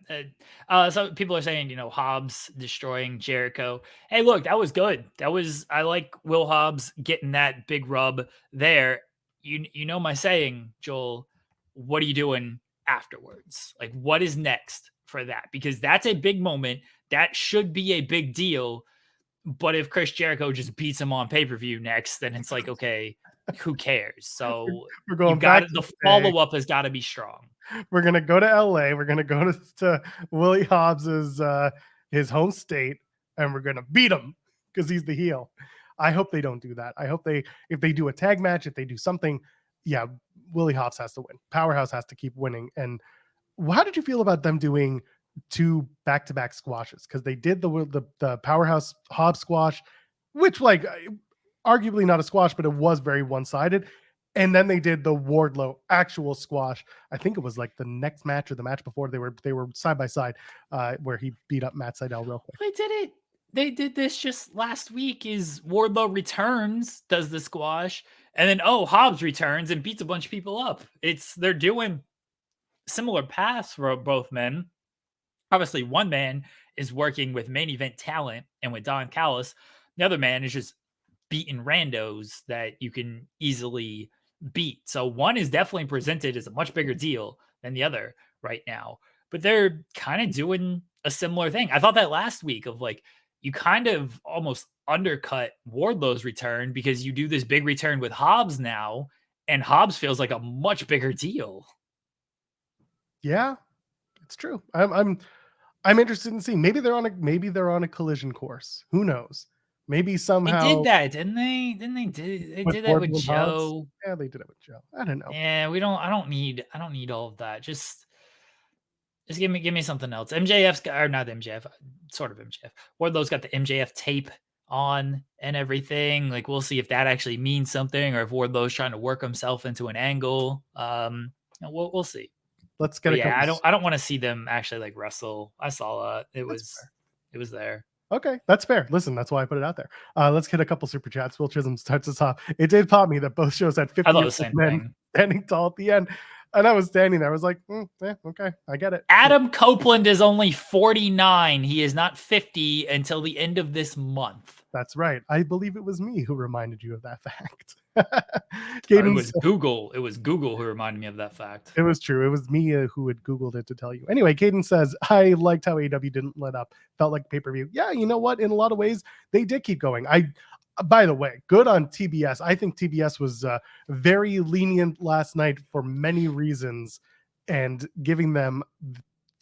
So people are saying, Hobbs destroying Jericho. Hey, look, that was good. I like Will Hobbs getting that big rub there. You know my saying, Joel, what are you doing afterwards? Like, what is next for that? Because that's a big moment. That should be a big deal. But if Chris Jericho just beats him on pay-per-view next, then it's like, okay, who cares? So we're going back. The follow-up has got to be strong. We're going to go to LA. We're going to go to Willie Hobbs's his home state, and we're going to beat him because he's the heel. I hope they don't do that. I hope if they do a tag match, if they do something, yeah, Willie Hobbs has to win. Powerhouse has to keep winning. And how did you feel about them doing 2 back-to-back squashes? Because they did the Powerhouse Hobbs squash, which like arguably not a squash, but it was very one-sided. And then they did the Wardlow actual squash. I think it was like the next match or the match before, they were side by side, where he beat up Matt Sydal real quick. They did it. They did this just last week. Is Wardlow returns, does the squash, and then Hobbs returns and beats a bunch of people up. They're doing similar paths for both men. Obviously, one man is working with main event talent and with Don Callis. The other man is just beating randos that you can easily beat. So one is definitely presented as a much bigger deal than the other right now. But they're kind of doing a similar thing. I thought that last week of like, you kind of almost undercut Wardlow's return because you do this big return with Hobbs now, and Hobbs feels like a much bigger deal. Yeah, it's true. I'm interested in seeing. Maybe they're on a collision course. Who knows? Maybe somehow They did that, didn't they? They did that with Joe. Yeah, they did it with Joe. I don't know. Yeah, I don't need all of that. Just give me something else. MJF's got, or not MJF, sort of MJF. Wardlow's got the MJF tape on and everything. Like, we'll see if that actually means something, or if Wardlow's trying to work himself into an angle. We'll see. Let's get I don't want to see them actually like wrestle. I saw it was there. Okay, that's fair. Listen, that's why I put it out there. Let's get a couple super chats. Will Chisholm starts us off. It did pop me that both shows had 50 men standing tall at the end. And I was standing there. I was like, okay, I get it. Adam Copeland is only 49. He is not 50 until the end of this month. That's right. I believe it was me who reminded you of that fact. It was Google. It was Google who reminded me of that fact. It was true. It was me who had Googled it to tell you. Anyway, Caden says, I liked how AEW didn't let up. Felt like pay-per-view. Yeah, you know what? In a lot of ways, they did keep going. By the way, good on TBS. I think TBS was very lenient last night for many reasons, and giving them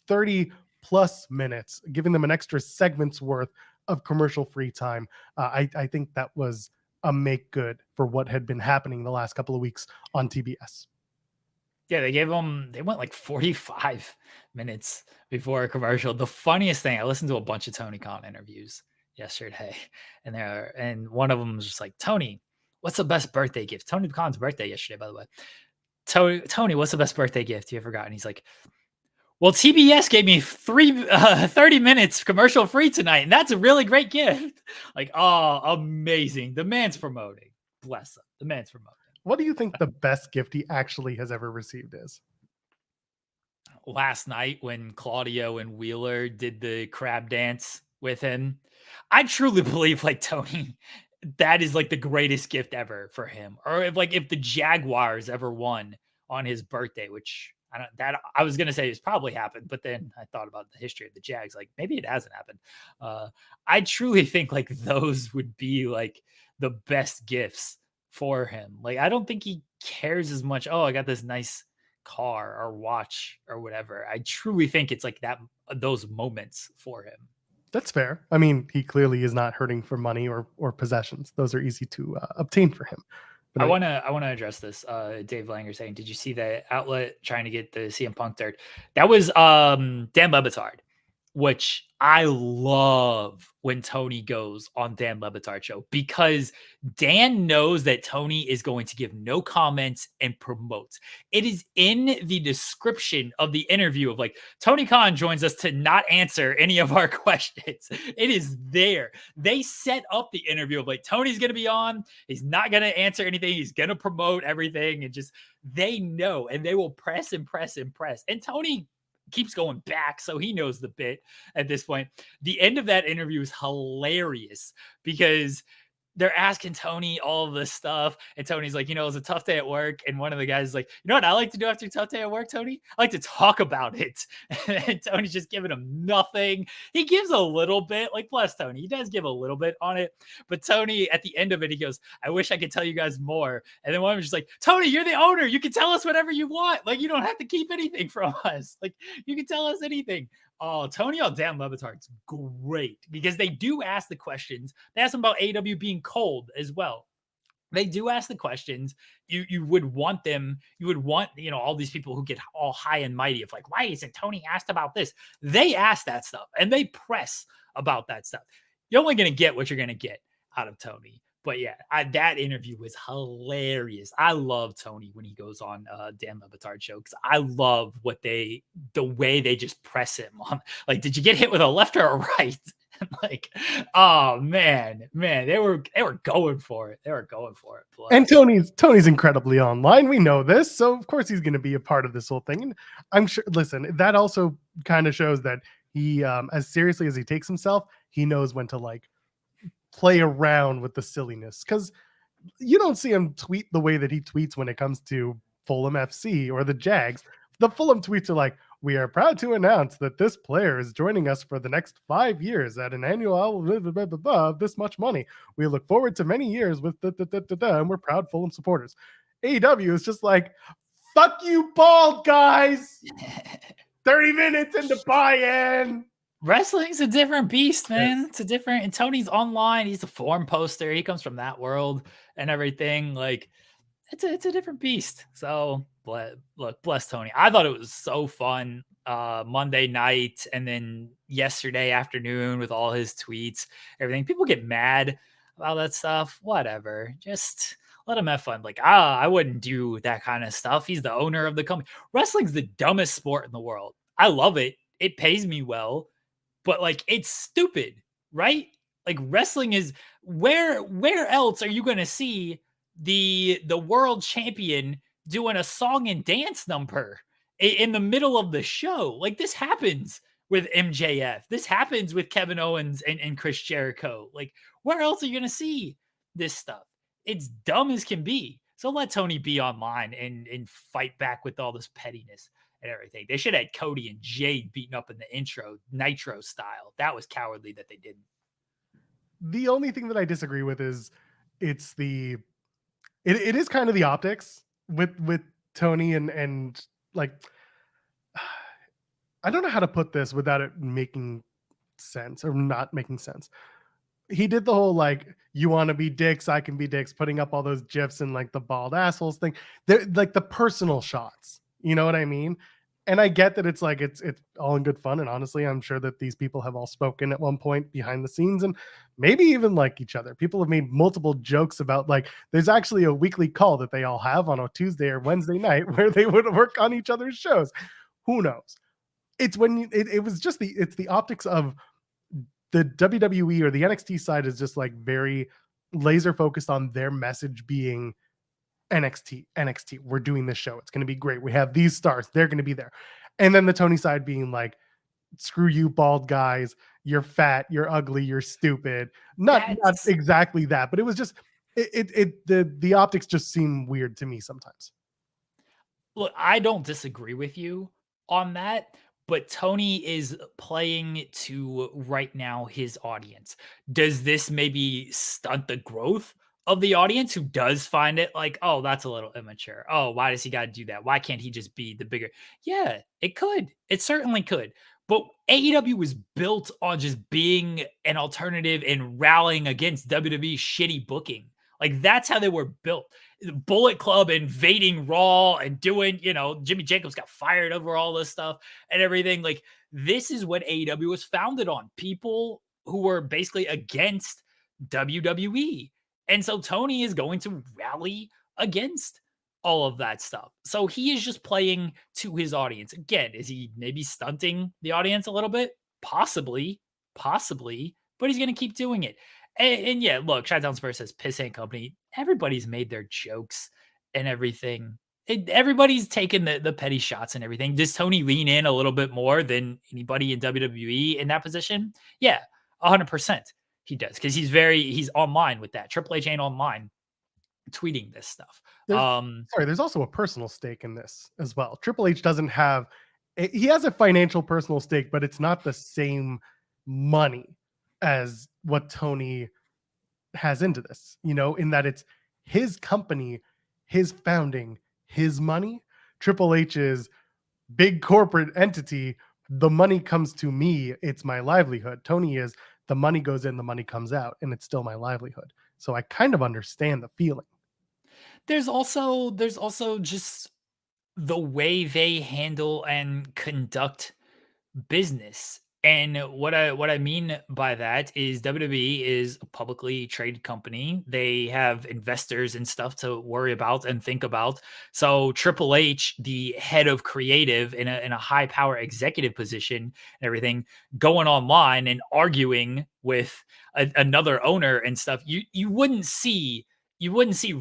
30 plus minutes, giving them an extra segment's worth of commercial free time. I think that was a make good for what had been happening the last couple of weeks on TBS. Yeah, they went like 45 minutes before a commercial. The funniest thing, I listened to a bunch of Tony Khan interviews yesterday, and one of them was just like, Tony, what's the best birthday gift? Tony Khan's birthday yesterday, by the way. Tony, what's the best birthday gift you ever got? And he's like, well, TBS gave me 30 minutes commercial free tonight, and that's a really great gift. Like, oh, amazing. The man's promoting. Bless him. The man's promoting. What do you think the best gift he actually has ever received is? Last night when Claudio and Wheeler did the crab dance with him, I truly believe, like, Tony, that is like the greatest gift ever for him. Or if the Jaguars ever won on his birthday, which I was gonna say it's probably happened, but then I thought about the history of the Jags, like maybe it hasn't happened. I truly think like those would be like the best gifts for him. Like, I don't think he cares as much. Oh, I got this nice car or watch or whatever. I truly think it's like those moments for him. That's fair. I mean, he clearly is not hurting for money or possessions. Those are easy to obtain for him. But I want to address this. Dave Langer saying, did you see the outlet trying to get the CM Punk third? That was Dan Le Batard, which I love when Tony goes on Dan Le Batard show, because Dan knows that Tony is going to give no comments and promotes. It is in the description of the interview of like, Tony Khan joins us to not answer any of our questions. It is there. They set up the interview of like, Tony's going to be on. He's not going to answer anything. He's going to promote everything. And just, they know, and they will press and press and press. And Tony keeps going back, so he knows the bit at this point. The end of that interview is hilarious because they're asking Tony all of this stuff, and Tony's like, it was a tough day at work, and one of the guys is like, you know what I like to do after a tough day at work, Tony? I like to talk about it. And Tony's just giving him nothing. He gives a little bit, like, bless Tony, he does give a little bit on it, but Tony, at the end of it, he goes, I wish I could tell you guys more. And then one of them is just like, Tony, you're the owner, you can tell us whatever you want, like, you don't have to keep anything from us, like, you can tell us anything. Oh, Tony on Dan Le Batard's great because they do ask the questions. They ask him about AEW being cold as well. They do ask the questions. You would want them, you would want, all these people who get all high and mighty of like, why isn't Tony asked about this? They ask that stuff and they press about that stuff. You're only going to get what you're going to get out of Tony. But yeah, that interview was hilarious. I love Tony when he goes on Dan Le Batard show because I love the way they just press him on. Like, did you get hit with a left or a right? Like, oh man, they were going for it. They were going for it. Plus. And Tony's incredibly online. We know this, so of course he's going to be a part of this whole thing. And I'm sure. Listen, that also kind of shows that he, as seriously as he takes himself, he knows when to like play around with the silliness, because you don't see him tweet the way that he tweets when it comes to Fulham FC or the Jags. The Fulham tweets are like, we are proud to announce that this player is joining us for the next 5 years at an annual of this much money. We look forward to many years with and we're proud Fulham supporters. AEW is just like, fuck you, bald guys. 30 minutes into buy-in. Wrestling's a different beast, man. It's a different, and Tony's online. He's a form poster. He comes from that world and everything. Like, it's a different beast. So bless Tony. I thought it was so fun Monday night and then yesterday afternoon with all his tweets, everything. People get mad about that stuff. Whatever. Just let him have fun. Like, I wouldn't do that kind of stuff. He's the owner of the company. Wrestling's the dumbest sport in the world. I love it. It pays me well. But like, it's stupid, right? Like, wrestling is where else are you going to see the world champion doing a song and dance number in the middle of the show? Like, this happens with MJF. This happens with Kevin Owens and Chris Jericho. Like, where else are you going to see this stuff? It's dumb as can be. So let Tony be online and fight back with all this pettiness and everything. They should have had Cody and Jade beaten up in the intro, Nitro style. That was cowardly that they didn't. The only thing that I disagree with is it is kind of the optics with Tony and like, I don't know how to put this without it making sense or not making sense. He did the whole like, you want to be dicks, I can be dicks, putting up all those gifs and like the bald assholes thing. They're like the personal shots. You know what I mean? And I get that it's like it's all in good fun. And honestly, I'm sure that these people have all spoken at one point behind the scenes and maybe even like each other. People have made multiple jokes about like there's actually a weekly call that they all have on a Tuesday or Wednesday night where they would work on each other's shows. Who knows? It's when it was just it's the optics of the WWE or the NXT side is just like very laser focused on their message being NXT, we're doing this show. It's going to be great. We have these stars. They're going to be there. And then the Tony side being like, screw you, bald guys. You're fat. You're ugly. You're stupid. Not exactly that, but it was just, the optics just seem weird to me sometimes. Look, I don't disagree with you on that, but Tony is playing to right now his audience. Does this maybe stunt the growth of the audience who does find it like, oh, that's a little immature. Oh, why does he got to do that? Why can't he just be the bigger? Yeah, it could. It certainly could. But AEW was built on just being an alternative and rallying against WWE's shitty booking. Like, that's how they were built. Bullet Club invading Raw and doing, Jimmy Jacobs got fired over all this stuff and everything. Like, this is what AEW was founded on. People who were basically against WWE. And so Tony is going to rally against all of that stuff. So he is just playing to his audience. Again, is he maybe stunting the audience a little bit? Possibly, but he's going to keep doing it. And yeah, look, Chi-Town Spurs says Piss Ain't Company. Everybody's made their jokes and everything. Everybody's taken the petty shots and everything. Does Tony lean in a little bit more than anybody in WWE in that position? Yeah, 100%. He does, because he's online with that. Triple H ain't online tweeting this stuff. There's also a personal stake in this as well. Triple H doesn't have, he has a financial personal stake, but it's not the same money as what Tony has into this, in that it's his company, his founding, his money. Triple H's big corporate entity, the money comes to me. It's my livelihood. Tony is, the money goes in, the money comes out, and it's still my livelihood. So I kind of understand the feeling There's also just the way they handle and conduct business. And what I mean by that is WWE is a publicly traded company. They have investors and stuff to worry about and think about. So Triple H, the head of creative in a high power executive position and everything, going online and arguing with another owner and stuff, you wouldn't see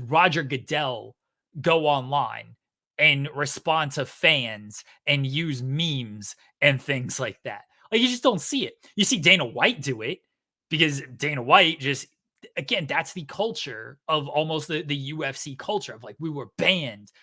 Roger Goodell go online and respond to fans and use memes and things like that. Like, you just don't see it. You see Dana White do it because Dana White just, again, that's the culture of almost the UFC culture of like, we were banned,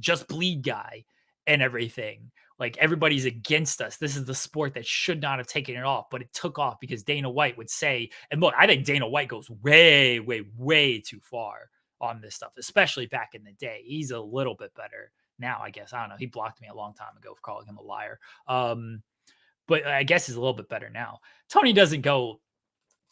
just bleed guy and everything. Like, everybody's against us. This is the sport that should not have taken it off, but it took off because Dana White would say, and look, I think Dana White goes way, way, way too far on this stuff, especially back in the day. He's a little bit better now, I guess. I don't know. He blocked me a long time ago for calling him a liar. But I guess he's a little bit better now. Tony doesn't go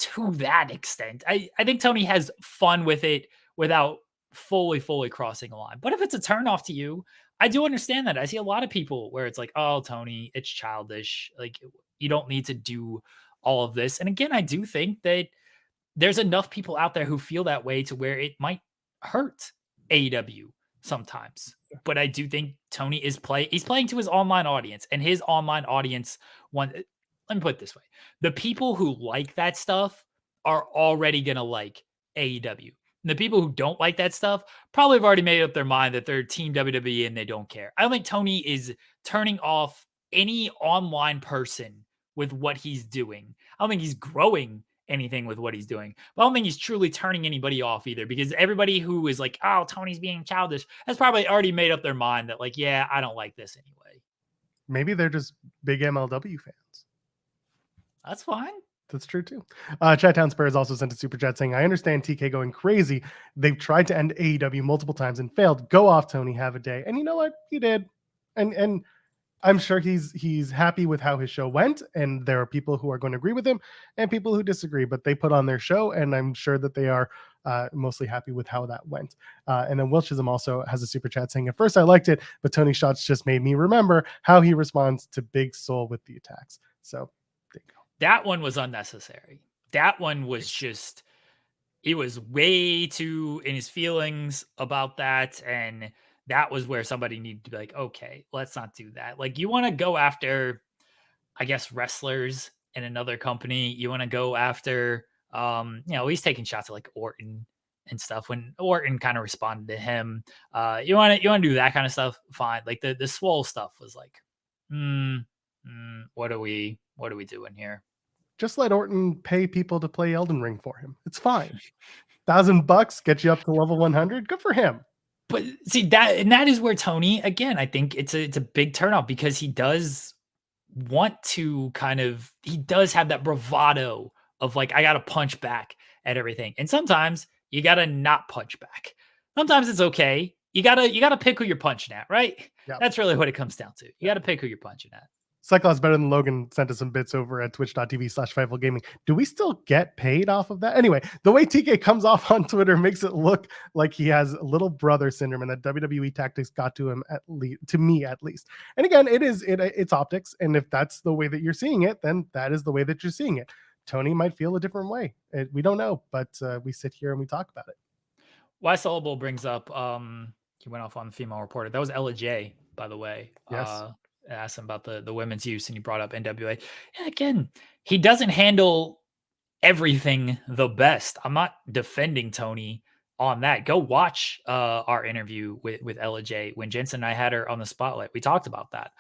to that extent. I think Tony has fun with it without fully crossing a line. But if it's a turnoff to you, I do understand that. I see a lot of people where it's like, oh, Tony, it's childish. Like, you don't need to do all of this. And again, I do think that there's enough people out there who feel that way to where it might hurt AEW sometimes. But I do think Tony he's playing to his online audience, and his online audience let me put it this way. The people who like that stuff are already going to like AEW. And the people who don't like that stuff probably have already made up their mind that they're team WWE and they don't care. I don't think Tony is turning off any online person with what he's doing. I don't think he's growing anything with what he's doing. But I don't think he's truly turning anybody off either, because everybody who is like, oh, Tony's being childish, has probably already made up their mind that like, yeah, I don't like this anyway. Maybe they're just big MLW fans. That's fine. That's true too. Chattown Spurs also sent a super chat saying, I understand TK going crazy. They've tried to end AEW multiple times and failed. Go off, Tony. Have a day. And you know what? He did. And I'm sure he's happy with how his show went, and there are people who are going to agree with him and people who disagree, but they put on their show, and I'm sure that they are mostly happy with how that went. And then Will Chisholm also has a super chat saying, at first I liked it, but Tony shots just made me remember how he responds to Big Soul with the attacks. So there you go. That one was unnecessary. That one was just, he was way too in his feelings about that, and that was where somebody needed to be like, okay, let's not do that. Like, you want to go after, I guess, wrestlers in another company. You want to go after, he's taking shots at like Orton and stuff when Orton kind of responded to him. You want to do that kind of stuff. Fine. Like the Swole stuff was like, what are we doing here? Just let Orton pay people to play Elden Ring for him. It's fine. $1,000 get you up to level 100. Good for him. But see that is where Tony, again, I think it's a big turnoff, because he does want to he does have that bravado of like, I got to punch back at everything. And sometimes you got to not punch back. Sometimes it's okay. You got to pick who you're punching at, right? Yep. That's really what it comes down to. You got to pick who you're punching at. Cyclops Better Than Logan sent us some bits over at twitch.tv/Fightful Gaming. Do we still get paid off of that? Anyway, the way TK comes off on Twitter makes it look like he has little brother syndrome, and that WWE tactics got to him, to me at least. And again, it's optics. And if that's the way that you're seeing it, then that is the way that you're seeing it. Tony might feel a different way. We don't know, but we sit here and we talk about it. Why Syllable brings up, he went off on the female reporter. That was Ella J, by the way. Yes. Asked him about the women's use, and he brought up NWA. Yeah, again, he doesn't handle everything the best. I'm not defending Tony on that. Go watch our interview with Ella J when Jensen and I had her on the spotlight. We talked about that.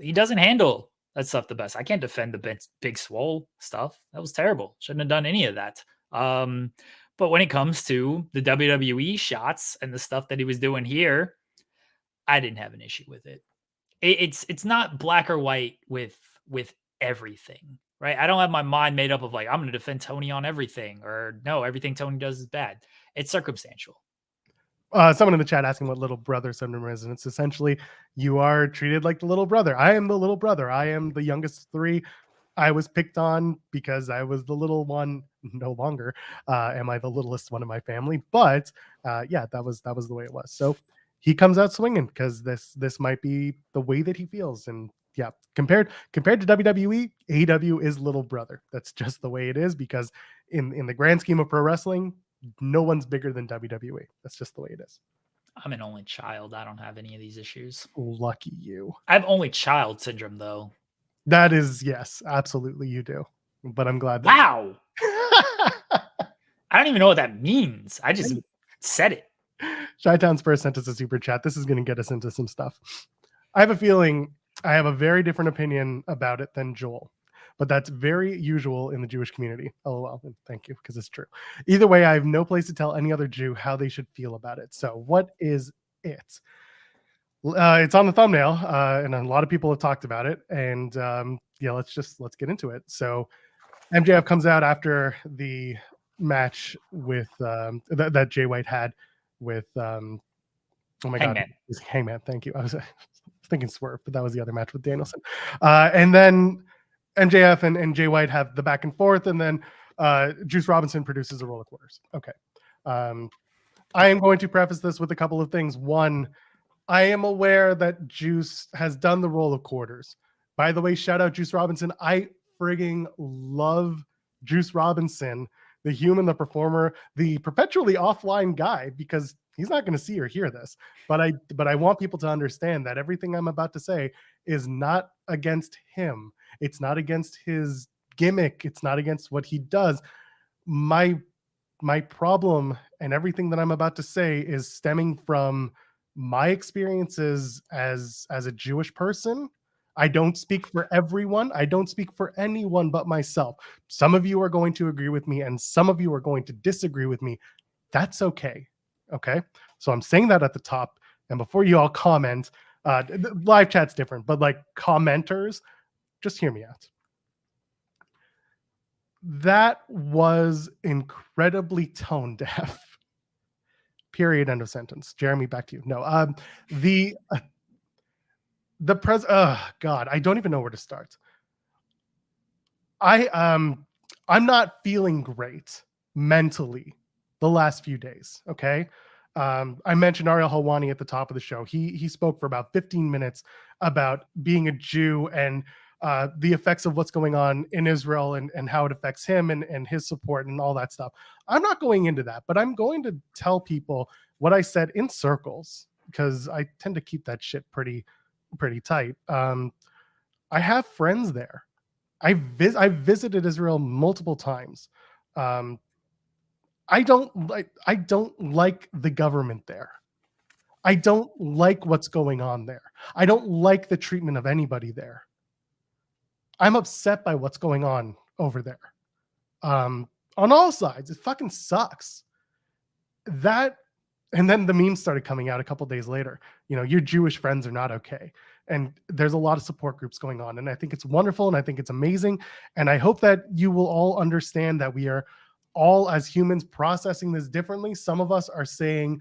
He doesn't handle that stuff the best. I can't defend the Big Swole stuff. That was terrible. Shouldn't have done any of that. But when it comes to the WWE shots and the stuff that he was doing here, I didn't have an issue with it. It's not black or white with everything, right? I don't have my mind made up of like, I'm going to defend Tony on everything, or no, everything Tony does is bad. It's circumstantial. Someone in the chat asking what little brother syndrome is, and it's essentially you are treated like the little brother. I am the little brother. I am the youngest of three. I was picked on because I was the little one. no longer am I the littlest one in my family. But yeah, that was the way it was. So he comes out swinging because this might be the way that he feels. And yeah, compared to WWE, AEW is little brother. That's just the way it is, because in the grand scheme of pro wrestling, no one's bigger than WWE. That's just the way it is. I'm an only child. I don't have any of these issues. Lucky you. I have only child syndrome, though. That is, yes, absolutely you do. But I'm glad that Wow. I don't even know what that means. I just said it. Chi-Town Spurs sent us a super chat. This is going to get us into some stuff. I have a feeling I have a very different opinion about it than Joel, but that's very usual in the Jewish community. LOL. And thank you, because it's true. Either way, I have no place to tell any other Jew how they should feel about it. So what is it? It's on the thumbnail, and a lot of people have talked about it. And yeah, let's get into it. So MJF comes out after the match with that Jay White had with oh my Hangman. God, Hangman. Thank you. I was thinking Swerve, but that was the other match with Danielson. And then MJF and Jay White have the back and forth, and then Juice Robinson produces a roll of quarters. Okay. I am going to preface this with a couple of things. One, I am aware that Juice has done the roll of quarters. By the way, shout out Juice Robinson. I frigging love Juice Robinson, the human, the performer, the perpetually offline guy, because he's not going to see or hear this. But I want people to understand that everything I'm about to say is not against him. It's not against his gimmick. It's not against what he does. My problem and everything that I'm about to say is stemming from my experiences as a Jewish person. I don't speak for everyone. I don't speak for anyone but myself. Some of you are going to agree with me, and some of you are going to disagree with me. That's okay. Okay. So I'm saying that at the top. And before you all comment, live chat's different, but like commenters, just hear me out. That was incredibly tone deaf. Period. End of sentence. Jeremy, back to you. No, God, I don't even know where to start. I'm not feeling great mentally the last few days. Okay. I mentioned Ariel Helwani at the top of the show. He spoke for about 15 minutes about being a Jew and the effects of what's going on in Israel and how it affects him and his support and all that stuff. I'm not going into that, but I'm going to tell people what I said in circles, because I tend to keep that shit pretty tight. I have friends there. I visited Israel multiple times. I don't like the government there. I don't like what's going on there. I don't like the treatment of anybody there. I'm upset by what's going on over there. On all sides. It fucking sucks. That, and then the memes started coming out a couple days later. You know, your Jewish friends are not okay. And there's a lot of support groups going on. And I think it's wonderful and I think it's amazing. And I hope that you will all understand that we are all, as humans, processing this differently. Some of us are saying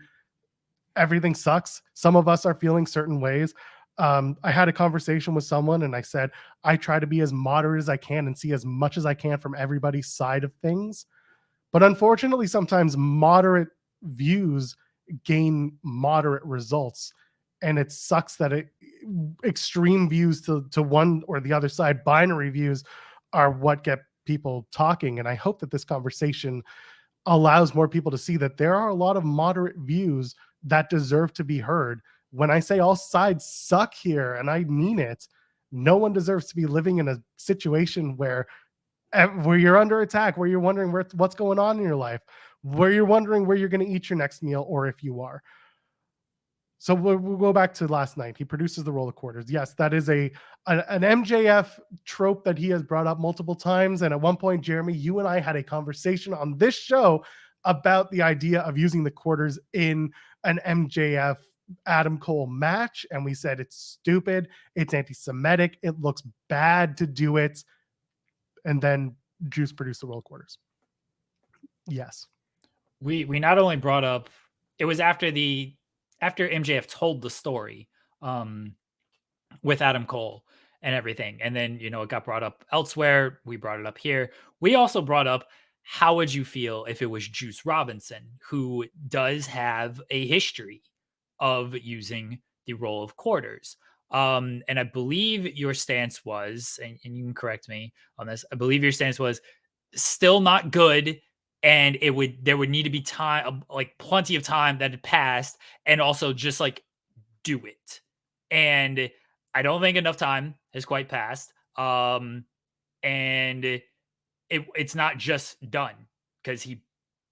everything sucks. Some of us are feeling certain ways. I had a conversation with someone and I said, I try to be as moderate as I can and see as much as I can from everybody's side of things. But unfortunately, sometimes moderate views gain moderate results. And it sucks that extreme views to one or the other side, binary views, are what get people talking. And I hope that this conversation allows more people to see that there are a lot of moderate views that deserve to be heard. When I say all sides suck here, and I mean it, no one deserves to be living in a situation where you're under attack, where you're wondering what's going on in your life, where you're wondering where you're going to eat your next meal, or if you are. So we'll go back to last night. He produces the roll of quarters. Yes, that is an MJF trope that he has brought up multiple times. And at one point, Jeremy, you and I had a conversation on this show about the idea of using the quarters in an MJF Adam Cole match. And we said it's stupid. It's anti-Semitic. It looks bad to do it. And then Juice produced the roll of quarters. Yes. We not only brought up, it was after MJF told the story with Adam Cole and everything. And then, you know, it got brought up elsewhere. We brought it up here. We also brought up how would you feel if it was Juice Robinson, who does have a history of using the roll of quarters? And I believe your stance was, and you can correct me on this, I believe your stance was still not good, and there would need to be time, like plenty of time that had passed, and also just like do it. And I don't think enough time has quite passed. And it's not just done because he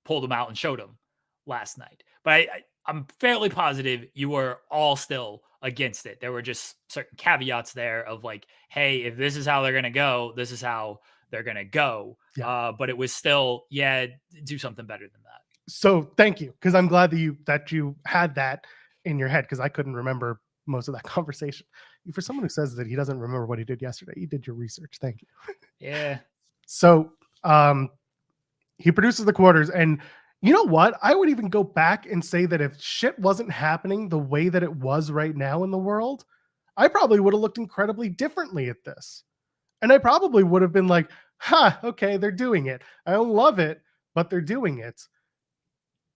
pulled him out and showed him last night. But I'm fairly positive you were all still against it. There were just certain caveats there of like, hey, if this is how they're gonna go, this is how they're gonna go. Yeah. But it was still, yeah, do something better than that. So thank you, because I'm glad that you had that in your head, because I couldn't remember most of that conversation. For someone who says that he doesn't remember what he did yesterday, you did your research. Thank you. Yeah. So he produces the quarters, and you know what? I would even go back and say that if shit wasn't happening the way that it was right now in the world, I probably would have looked incredibly differently at this. And I probably would have been like, okay, they're doing it. I don't love it, but they're doing it.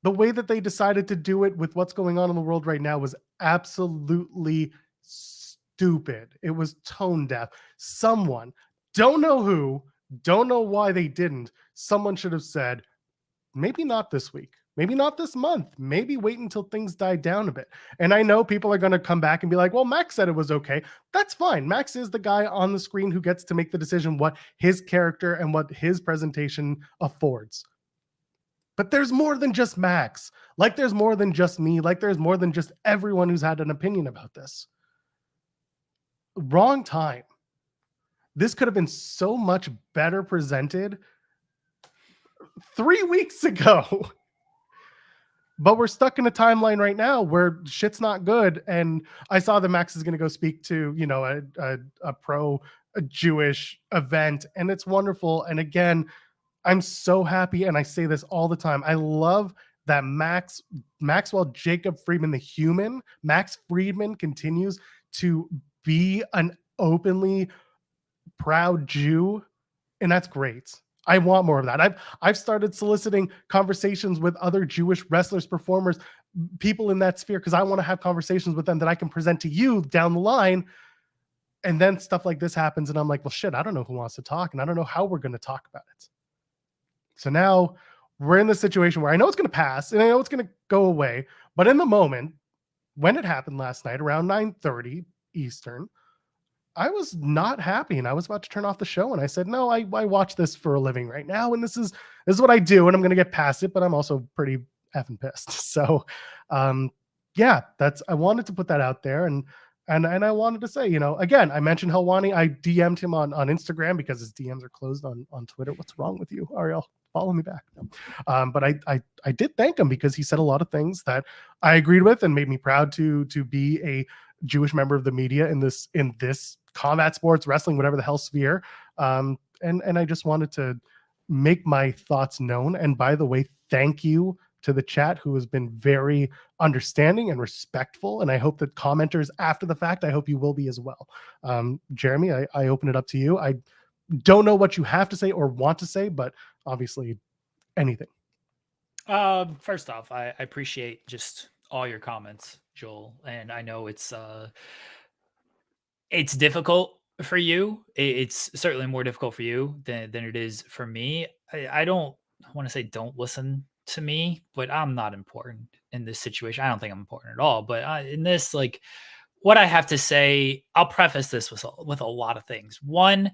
The way that they decided to do it with what's going on in the world right now was absolutely stupid. It was tone deaf. Someone, don't know who, don't know why they didn't. Someone should have said, maybe not this week, maybe not this month, maybe wait until things die down a bit. And I know people are going to come back and be like, well, Max said it was okay. That's fine. Max is the guy on the screen who gets to make the decision what his character and what his presentation affords. But there's more than just Max. Like there's more than just me. Like there's more than just everyone who's had an opinion about this. Wrong time. This could have been so much better presented 3 weeks ago. But we're stuck in a timeline right now where shit's not good. And I saw that Max is going to go speak to, you know, a Jewish event, and it's wonderful. And again, I'm so happy, and I say this all the time. I love that Maxwell Jacob Friedman, the human, Max Friedman, continues to be an openly proud Jew, and that's great. I want more of that. I've started soliciting conversations with other Jewish wrestlers, performers, people in that sphere, because I want to have conversations with them that I can present to you down the line. And then stuff like this happens, and I'm like, well, shit, I don't know who wants to talk, and I don't know how we're going to talk about it. So now we're in this situation where I know it's going to pass, and I know it's going to go away. But in the moment, when it happened last night around 9:30 Eastern, I was not happy, and I was about to turn off the show, and I said, no, I watch this for a living right now, and this is what I do, and I'm going to get past it, but I'm also pretty effing pissed. So, yeah, I wanted to put that out there, and I wanted to say, you know, again, I mentioned Helwani. I DM'd him on Instagram because his DMs are closed on Twitter. What's wrong with you, Ariel? Follow me back. No. But I did thank him because he said a lot of things that I agreed with and made me proud to be a Jewish member of the media in this combat sports, wrestling, whatever the hell sphere. And I just wanted to make my thoughts known. And by the way, thank you to the chat, who has been very understanding and respectful. And I hope that commenters after the fact, I hope you will be as well. Jeremy, I open it up to you. I don't know what you have to say or want to say, but obviously anything. First off, I appreciate just all your comments, Joel. And I know it's difficult for you. It's certainly more difficult for you than it is for me. I don't want to say don't listen to me, but I'm not important in this situation. I don't think I'm important at all. But in this, like, what I have to say, I'll preface this with a lot of things. One,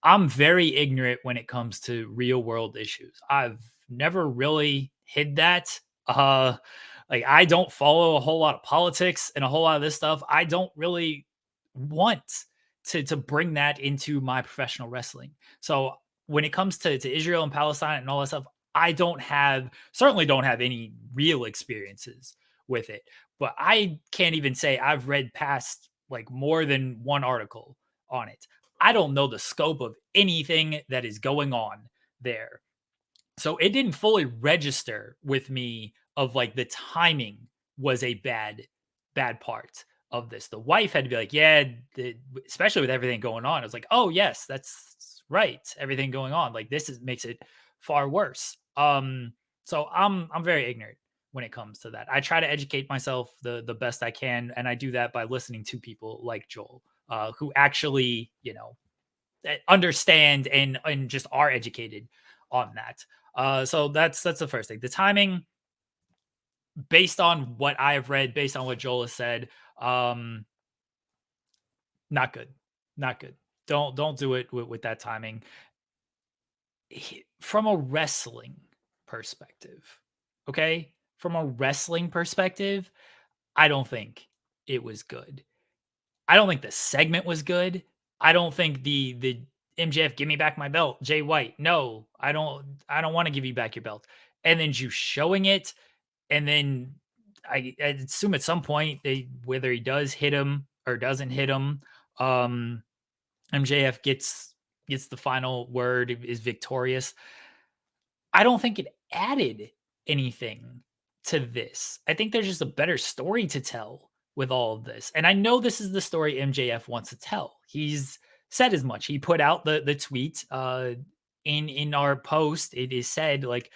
I'm very ignorant when it comes to real world issues. I've never really hid that. Like, I don't follow a whole lot of politics and a whole lot of this stuff. I don't really want to bring that into my professional wrestling. So when it comes to Israel and Palestine and all that stuff, I certainly don't have any real experiences with it. But I can't even say I've read past like more than one article on it. I don't know the scope of anything that is going on there. So it didn't fully register with me of like the timing was a bad part of this. The wife had to be like, yeah, especially with everything going on. I was like, oh yes, that's right, everything going on. Like this makes it far worse. So I'm very ignorant when it comes to that. I try to educate myself the best I can, and I do that by listening to people like Joel, who actually, understand and just are educated on that. So that's the first thing. The timing, based on what I've read, based on what Joel has said, not good, not good. Don't do it with that timing. From a wrestling perspective, okay? From a wrestling perspective, I don't think it was good. I don't think the segment was good. I don't think the MJF give me back my belt, Jay White. No, I don't want to give you back your belt. And then you showing it, and then I assume at some point whether he does hit him or doesn't hit him, MJF gets the final word, is victorious. I don't think it added anything to this. I think there's just a better story to tell with all of this. And I know this is the story MJF wants to tell. He's said as much. He put out the tweet in our post. It is said, like,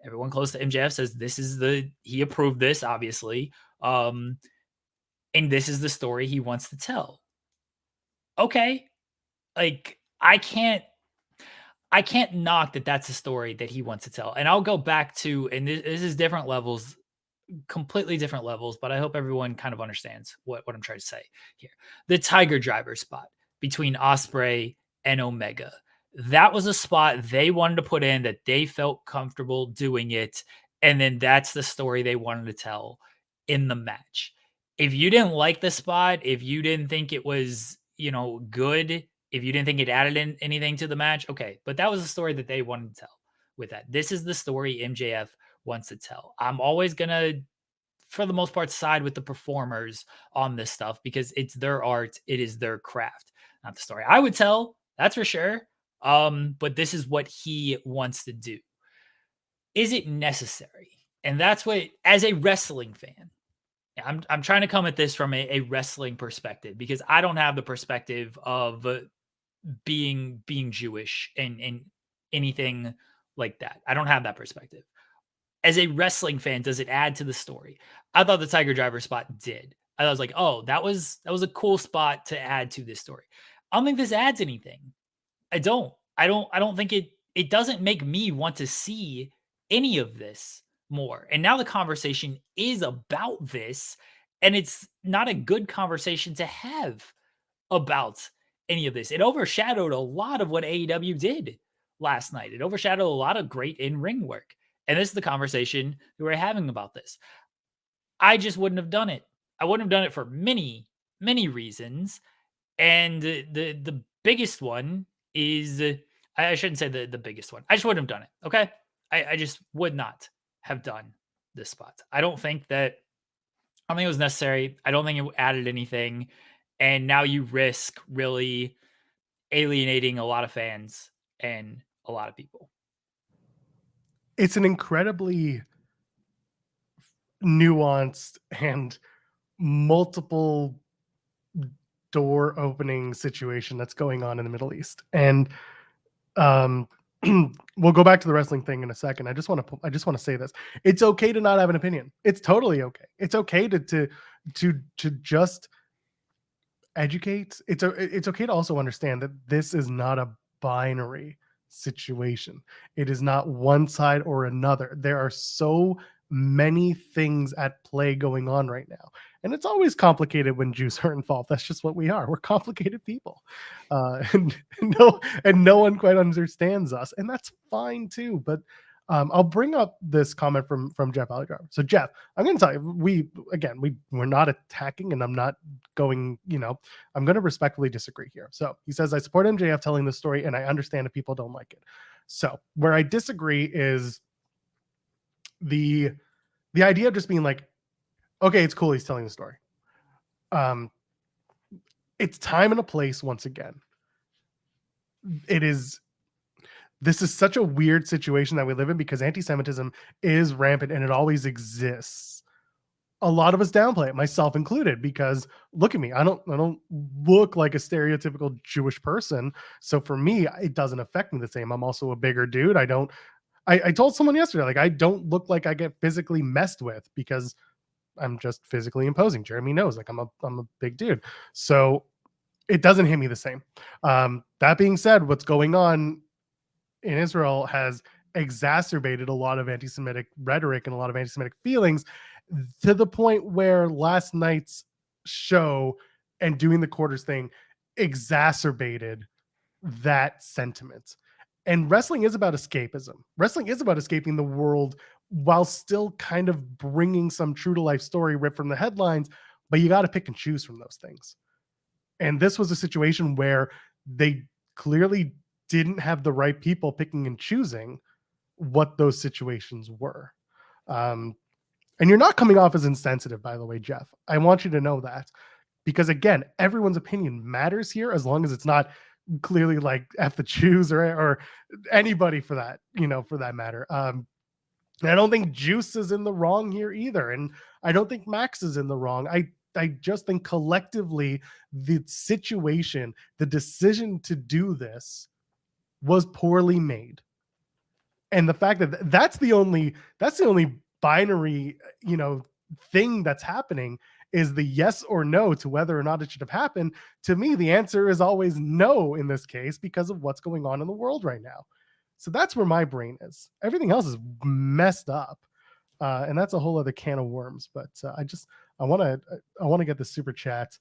everyone close to MJF says he approved this, obviously. And this is the story he wants to tell. Okay. Like, I can't knock that that's a story that he wants to tell. And I'll go back to, and this is different levels, completely different levels, but I hope everyone kind of understands what I'm trying to say here. The Tiger Driver spot between Ospreay and Omega. That was a spot they wanted to put in, that they felt comfortable doing it. And then that's the story they wanted to tell in the match. If you didn't like the spot, if you didn't think it was, good, if you didn't think it added anything to the match, okay. But that was the story that they wanted to tell with that. This is the story MJF wants to tell. I'm always going to, for the most part, side with the performers on this stuff because it's their art. It is their craft, not the story I would tell. That's for sure. But this is what he wants to do. Is it necessary? And that's what, as a wrestling fan, I'm trying to come at this from a wrestling perspective, because I don't have the perspective of being Jewish and anything like that. I don't have that perspective. As a wrestling fan, does it add to the story? I thought the Tiger Driver spot did. I was like, oh, that was a cool spot to add to this story. I don't think this adds anything. I don't think it doesn't make me want to see any of this more. And now the conversation is about this, and it's not a good conversation to have about any of this. It overshadowed a lot of what AEW did last night. It overshadowed a lot of great in-ring work. And this is the conversation that we're having about this. I just wouldn't have done it. I wouldn't have done it for many, many reasons. And the biggest one is, I shouldn't say the biggest one. I just wouldn't have done it. Okay. I just would not have done this spot. I don't think it was necessary. I don't think it added anything. And now you risk really alienating a lot of fans and a lot of people. It's an incredibly nuanced and multiple door opening situation that's going on in the Middle East. And we'll go back to the wrestling thing in a second. I just want to say this. It's okay to not have an opinion. It's totally okay. It's okay to just educate. It's okay to also understand that this is not a binary situation. It is not one side or another. There are so many things at play going on right now, and it's always complicated when Jews are involved. That's just what we are. We're complicated people, and no one quite understands us, and that's fine too. But I'll bring up this comment from Jeff Alexander. So Jeff, I'm going to tell you, we're not attacking, and I'm not going, I'm going to respectfully disagree here. So he says, I support MJF telling this story, and I understand if people don't like it. So where I disagree is the idea of just being like, okay, it's cool, he's telling the story. It's time and a place once again. This is such a weird situation that we live in, because anti-Semitism is rampant and it always exists. a lot of us downplay it, myself included, because look at me. I don't look like a stereotypical Jewish person. So for me, it doesn't affect me the same. I'm also a bigger dude. I told someone yesterday, like, I don't look like I get physically messed with because I'm just physically imposing. Jeremy knows, like, I'm a big dude. So it doesn't hit me the same. That being said, what's going on in Israel has exacerbated a lot of anti-Semitic rhetoric and a lot of anti-Semitic feelings, to the point where last night's show and doing the quarters thing exacerbated that sentiment. And wrestling is about escapism. Wrestling is about escaping the world while still kind of bringing some true to life story ripped from the headlines, but you got to pick and choose from those things. And this was a situation where they clearly didn't have the right people picking and choosing what those situations were. And you're not coming off as insensitive, by the way, Jeff. I want you to know that, because again, everyone's opinion matters here, as long as it's not clearly like F the Jews or anybody for that, for that matter. I don't think Juice is in the wrong here either. And I don't think Max is in the wrong. I just think collectively the situation, the decision to do this was poorly made. And the fact that that's the only binary, thing that's happening is the yes or no to whether or not it should have happened. To me, the answer is always no in this case because of what's going on in the world right now. So that's where my brain is. Everything else is messed up. And that's a whole other can of worms. But I want to get the super chat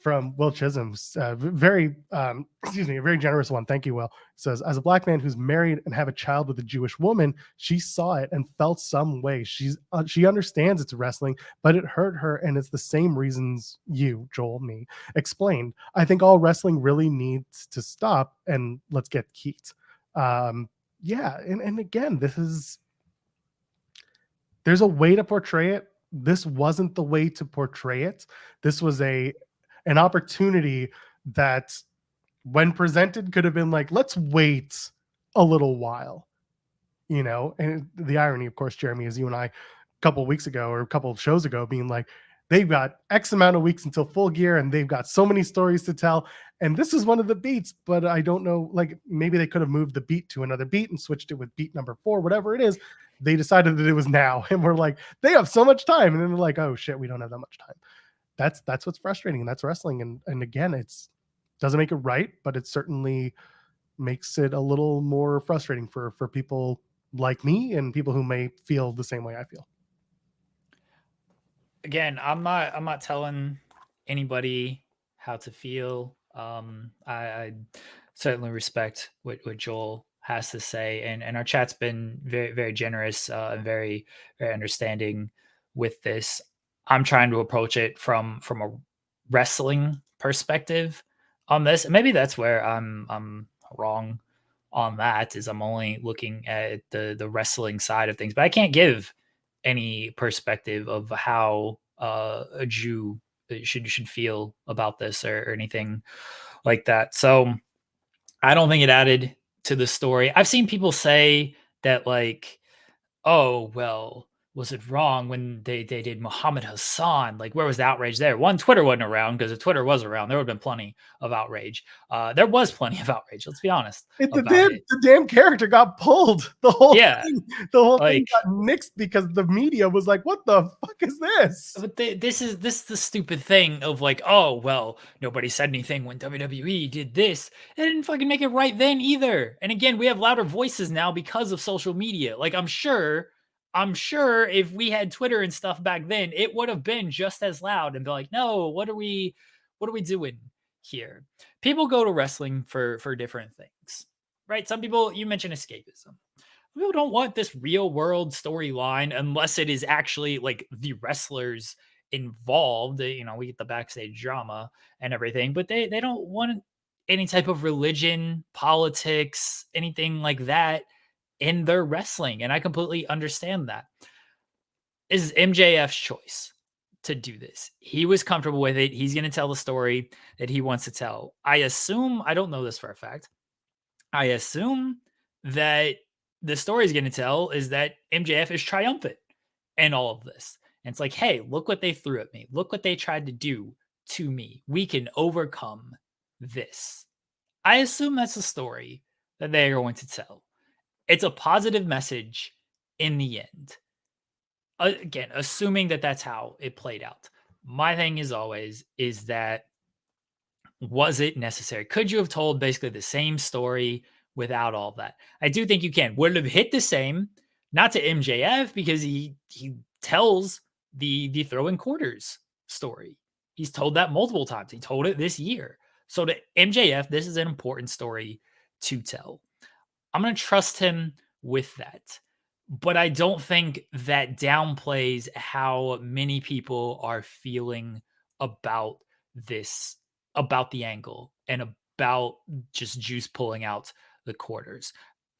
from Will Chisholm. A very generous one. Thank you, Will. It says, as a black man who's married and have a child with a Jewish woman, she saw it and felt some way. She understands it's wrestling, but it hurt her, and it's the same reasons you, Joel, me, explained. I think all wrestling really needs to stop, and let's get Keats. Yeah, and again, there's a way to portray it. This wasn't the way to portray it. This was an opportunity that, when presented, could have been like, let's wait a little while, and the irony, of course, Jeremy, is you and I a couple of weeks ago or a couple of shows ago being like, they've got X amount of weeks until Full Gear and they've got so many stories to tell. And this is one of the beats, but I don't know, like, maybe they could have moved the beat to another beat and switched it with beat number 4, whatever it is. They decided that it was now. And we're like, they have so much time. And then they're like, oh shit, we don't have that much time. That's what's frustrating. And that's wrestling. And again, doesn't make it right, but it certainly makes it a little more frustrating for people like me and people who may feel the same way I feel. Again, I'm not telling anybody how to feel. I certainly respect what Joel has to say, and our chat's been very, very generous and very, very understanding with this. I'm trying to approach it from a wrestling perspective on this, and maybe that's where I'm wrong on that. Is I'm only looking at the wrestling side of things, but I can't give any perspective of how a Jew should feel about this or anything like that. So I don't think it added to the story. I've seen people say that, like, oh, well, was it wrong when they did Muhammad Hassan? Like, where was the outrage there? One, Twitter wasn't around, because if Twitter was around, there would have been plenty of outrage. There was plenty of outrage, let's be honest. The damn character got pulled. The whole thing got nixed because the media was like, what the fuck is this? But this is the stupid thing of like, oh, well, nobody said anything when WWE did this. They didn't fucking make it right then either. And again, we have louder voices now because of social media. Like, I'm sure if we had Twitter and stuff back then, it would have been just as loud and be like, no, what are we doing here? People go to wrestling for different things, right? Some people, you mentioned escapism. People don't want this real world storyline unless it is actually like the wrestlers involved. We get the backstage drama and everything, but they don't want any type of religion, politics, anything like that in their wrestling. And I completely understand that. This is MJF's choice to do this. He was comfortable with it. He's going to tell the story that he wants to tell. I assume, I don't know this for a fact, I assume that the story he's going to tell is that MJF is triumphant in all of this. And it's like, hey, look what they threw at me. Look what they tried to do to me. We can overcome this. I assume that's the story that they are going to tell. It's a positive message in the end. Again, assuming that that's how it played out. My thing is always is that, was it necessary? Could you have told basically the same story without all that? I do think you can. Would it have hit the same? Not to MJF, because he tells the throwing quarters story. He's told that multiple times. He told it this year. So to MJF, this is an important story to tell. I'm going to trust him with that. But I don't think that downplays how many people are feeling about this, about the angle, and about just Juice pulling out the quarters.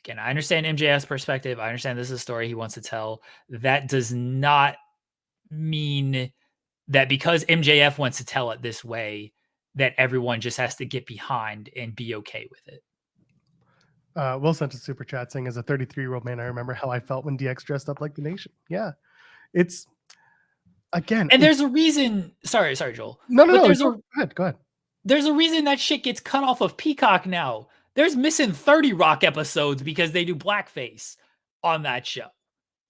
Again, I understand MJF's perspective. I understand this is a story he wants to tell. That does not mean that because MJF wants to tell it this way, that everyone just has to get behind and be okay with it. Will sent a super chat saying, as a 33-year-old man, I remember how I felt when DX dressed up like the Nation. Yeah. It's, again. And there's a reason. Sorry, Joel. No. Go ahead. There's a reason that shit gets cut off of Peacock now. There's missing 30 Rock episodes because they do blackface on that show.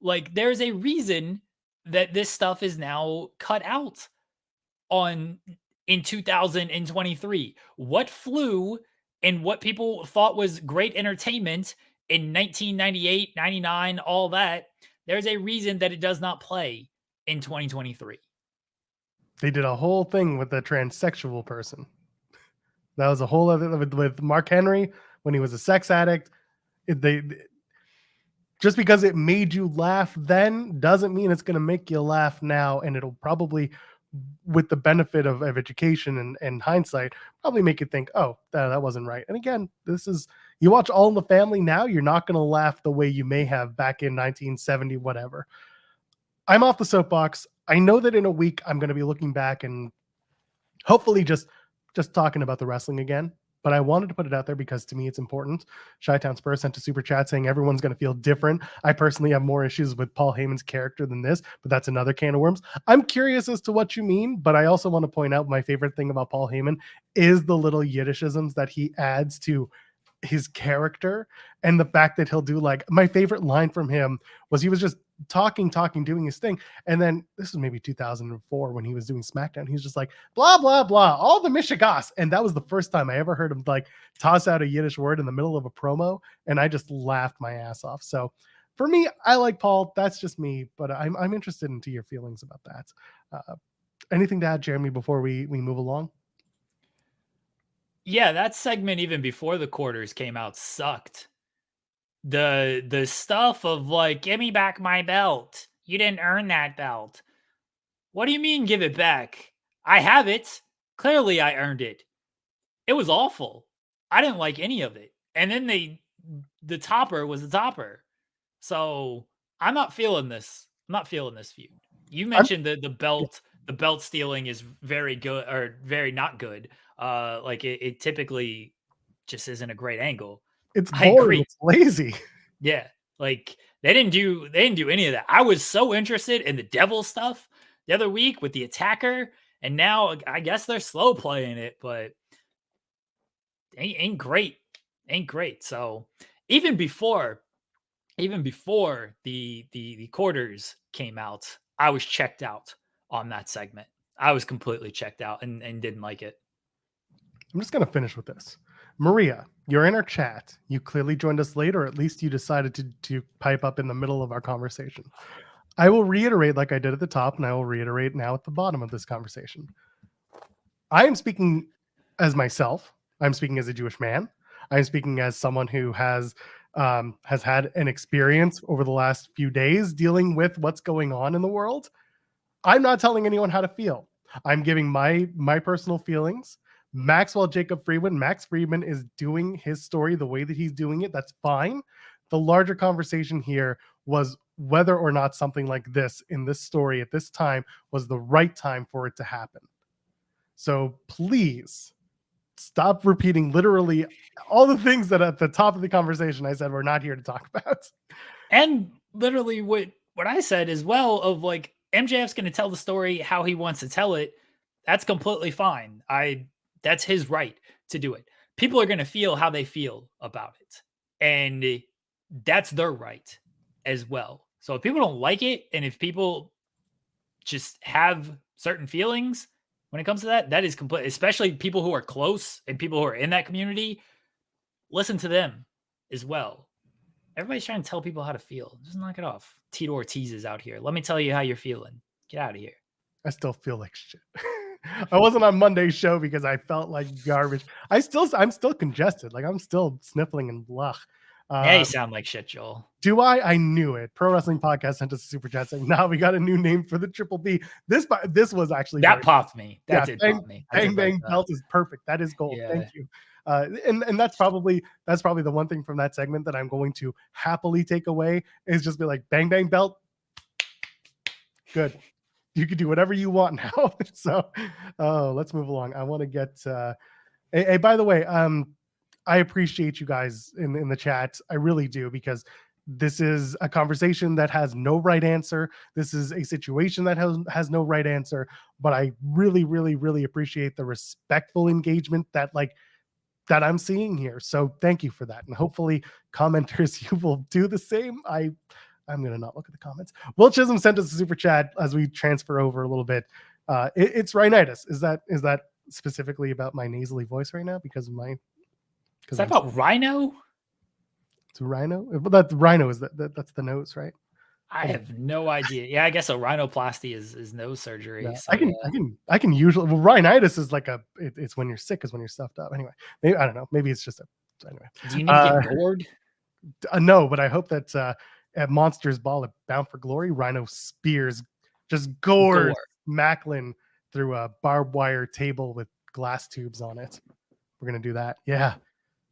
Like, there's a reason that this stuff is now cut out in 2023. What flew and what people thought was great entertainment in 1998, 99, all that, there's a reason that it does not play in 2023. They did a whole thing with the transsexual person. That was a whole other with Mark Henry when he was a sex addict. Just because it made you laugh then doesn't mean it's going to make you laugh now. And it'll probably, with the benefit of education and hindsight, probably make you think, oh, that wasn't right. And again, you watch All in the Family now, you're not going to laugh the way you may have back in 1970, whatever. I'm off the soapbox. I know that in a week, I'm going to be looking back and hopefully just talking about the wrestling again. But I wanted to put it out there because to me, it's important. Chi-Town Spurs sent a super chat saying everyone's going to feel different. I personally have more issues with Paul Heyman's character than this, but that's another can of worms. I'm curious as to what you mean, but I also want to point out my favorite thing about Paul Heyman is the little Yiddishisms that he adds to his character, and the fact that he'll do, like, my favorite line from him was he was just talking, doing his thing. And then this was maybe 2004 when he was doing SmackDown. He was just like, blah, blah, blah, all the Michigas. And that was the first time I ever heard him like toss out a Yiddish word in the middle of a promo. And I just laughed my ass off. So for me, I like Paul. That's just me, but I'm interested into your feelings about that. Anything to add, Jeremy, before we move along? Yeah, that segment, even before the quarters came out, sucked. The stuff of like, give me back my belt. You didn't earn that belt. What do you mean give it back? I have it. Clearly I earned it. It was awful. I didn't like any of it. And then the topper was the topper. So I'm not feeling this. I'm not feeling this feud. You mentioned the belt stealing is very good or very not good. Like it typically just isn't a great angle. It's boring. It's lazy. Yeah. Like they didn't do any of that. I was so interested in the devil stuff the other week with the attacker, and now I guess they're slow playing it, but ain't great. Ain't great. So even before the quarters came out, I was checked out on that segment. I was completely checked out and didn't like it. I'm just going to finish with this. Maria, you're in our chat. You clearly joined us late, or at least you decided to pipe up in the middle of our conversation. I will reiterate like I did at the top, and I will reiterate now at the bottom of this conversation. I am speaking as myself. I'm speaking as a Jewish man. I'm speaking as someone who has had an experience over the last few days dealing with what's going on in the world. I'm not telling anyone how to feel. I'm giving my personal feelings. Max Friedman is doing his story the way that he's doing it. That's fine. The larger conversation here was whether or not something like this in this story at this time was the right time for it to happen. So please stop repeating literally all the things that at the top of the conversation I said we're not here to talk about. And literally what I said as well of like, MJF's going to tell the story how he wants to tell it. That's completely fine. That's his right to do it. People are going to feel how they feel about it. And that's their right as well. So if people don't like it, and if people just have certain feelings when it comes to that, that is complete, especially people who are close and people who are in that community, listen to them as well. Everybody's trying to tell people how to feel. Just knock it off. Tito Ortiz is out here. Let me tell you how you're feeling. Get out of here. I still feel like shit. I wasn't on Monday's show because I felt like garbage. I'm still congested. Like I'm still sniffling and blah. Yeah, you sound like shit, Joel. Do I? I knew it. Pro Wrestling Podcast sent us a super chat saying, "Now we got a new name for the Triple B." This was actually that popped me. That did pop me. Bang Bang Belt is perfect. That is gold. Yeah. Thank you. And that's probably the one thing from that segment that I'm going to happily take away is just be like, Bang Bang Belt. Good. You can do whatever you want now. So, let's move along. I want to get. Hey, by the way, I appreciate you guys in the chat. I really do, because this is a conversation that has no right answer. This is a situation that has no right answer. But I really, really, really appreciate the respectful engagement that I'm seeing here. So thank you for that. And hopefully, commenters, you will do the same. I'm going to not look at the comments. Will Chisholm sent us a super chat as we transfer over a little bit. It's rhinitis. Is that specifically about my nasally voice right now? Because of my... Is that about rhino? It's rhino? But that rhino is that's the nose, right? I have no idea. Yeah, I guess a rhinoplasty is nose surgery. Yeah, so I can usually... Well, rhinitis is like it's when you're sick, is when you're stuffed up. Anyway, maybe, I don't know. Maybe it's just anyway. Do you need to get gored? No, but I hope that at Monsters Ball at Bound for Glory, Rhino spears just gore Macklin through a barbed wire table with glass tubes on it. We're gonna do that. Yeah.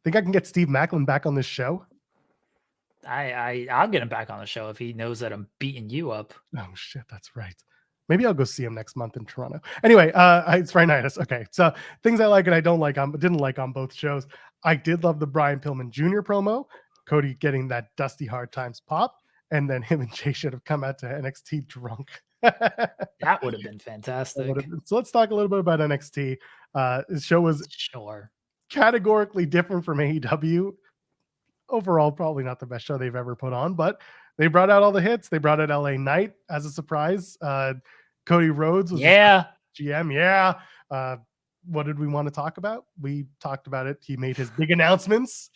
Think I can get Steve Macklin back on this show? I'll get him back on the show if he knows that I'm beating you up. Oh shit, that's right. Maybe I'll go see him next month in Toronto. Anyway, it's rhinitis. Okay, so things I like and I don't like didn't like on both shows. I did love the Brian Pillman Jr. promo. Cody getting that Dusty Hard Times pop, and then him and Jay should have come out to NXT drunk. That would have been fantastic. So let's talk a little bit about NXT. The show was categorically different from AEW. Overall, probably not the best show they've ever put on, but they brought out all the hits. They brought out LA Knight as a surprise. Cody Rhodes was GM. Yeah. What did we want to talk about? We talked about it. He made his big announcements.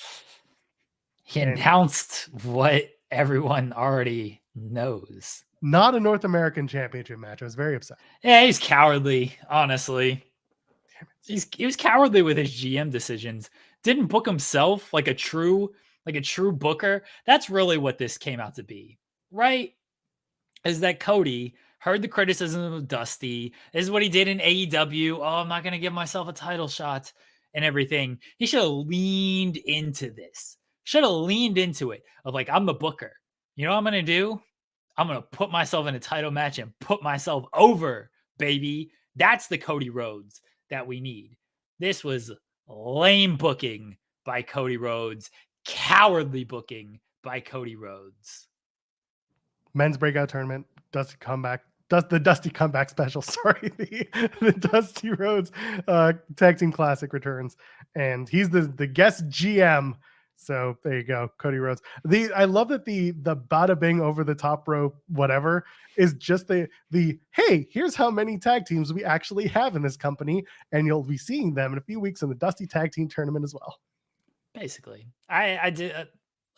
He announced what everyone already knows. Not a North American Championship match. I was very upset. Yeah, he's cowardly, honestly. He was cowardly with his GM decisions. Didn't book himself like a true booker. That's really what this came out to be, right? Is that Cody heard the criticism of Dusty. This is what he did in AEW. Oh, I'm not going to give myself a title shot and everything. He should have leaned into this. Should have leaned into it of like, I'm the booker. You know what I'm going to do? I'm going to put myself in a title match and put myself over, baby. That's the Cody Rhodes that we need. This was lame booking by Cody Rhodes. Cowardly booking by Cody Rhodes. Men's breakout tournament. Dusty comeback. The Dusty comeback special. Sorry, the Dusty Rhodes Tag Team Classic returns, and he's the guest GM. So there you go, Cody Rhodes. I love that the bada bing over the top rope, whatever, is just the hey, here's how many tag teams we actually have in this company, and you'll be seeing them in a few weeks in the Dusty Tag Team Tournament as well. Basically, I did a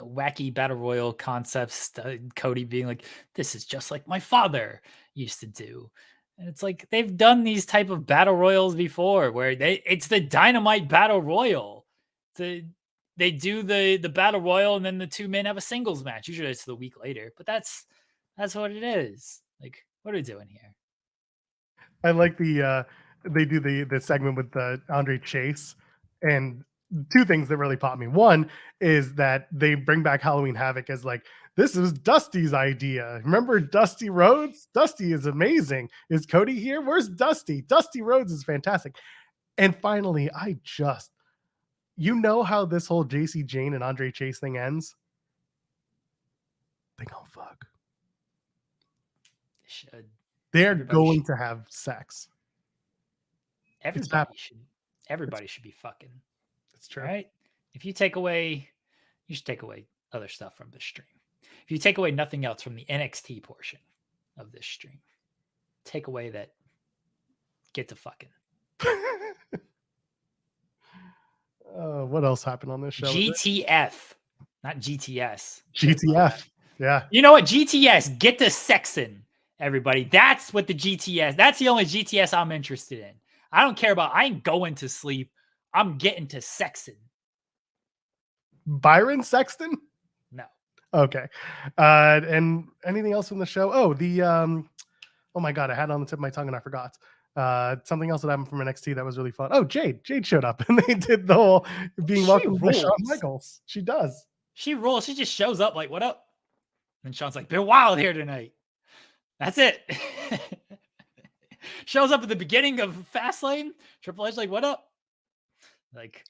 wacky battle royal concepts. Cody being like, "This is just like my father used to do," and it's like they've done these type of battle royals before, where it's the Dynamite battle royal. They do the battle royal, and then the two men have a singles match. Usually it's the week later, but that's what it is. Like, what are we doing here? I like they do the segment with Andre Chase, and two things that really popped me. One is that they bring back Halloween Havoc as like, this is Dusty's idea. Remember Dusty Rhodes? Dusty is amazing. Is Cody here? Where's Dusty? Dusty Rhodes is fantastic. And finally, you know how this whole JC Jane and Andre Chase thing ends? They gonna fuck. They should. They're Everybody going should- to have sex. Everybody should be fucking. It's true. Right? If you take away, you should take away other stuff from this stream. If you take away nothing else from the NXT portion of this stream, take away that get to fucking. What else happened on this show? GTF, not GTS. GTF. Yeah. You know what? GTS, get to sexing, everybody. That's what the GTS, that's the only GTS I'm interested in. I don't care about, I ain't going to sleep. I'm getting to sexing. Byron Sexton? No. Okay. And anything else from the show? Oh, oh my God, I had it on the tip of my tongue and I forgot. Something else that happened from NXT that was really fun. Oh, Jade showed up and they did the whole being welcomed by Shawn Michaels. She does. She rolls. She just shows up like, what up? And Shawn's like, been wild here tonight. That's it. Shows up at the beginning of Fastlane. Triple H like, what up? Like,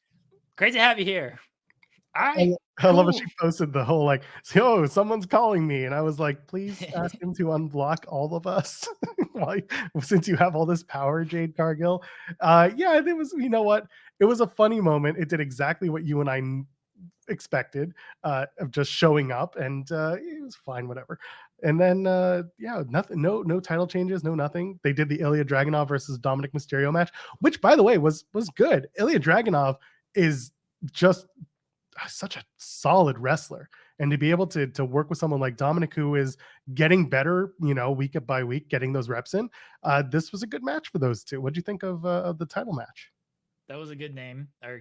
great to have you here. All right. I love it. She posted the whole like, oh, someone's calling me. And I was like, please ask him to unblock all of us. Since you have all this power, Jade Cargill. Yeah, it was, you know what? It was a funny moment. It did exactly what you and I expected of just showing up, and it was fine, whatever. And then yeah, nothing, no title changes, no nothing. They did the Ilya Dragunov versus Dominic Mysterio match, which by the way was good. Ilya Dragunov is just such a solid wrestler, and to be able to work with someone like Dominic, who is getting better, you know, week by week, getting those reps in, this was a good match for those two. What do you think of the title match? That was a good name. I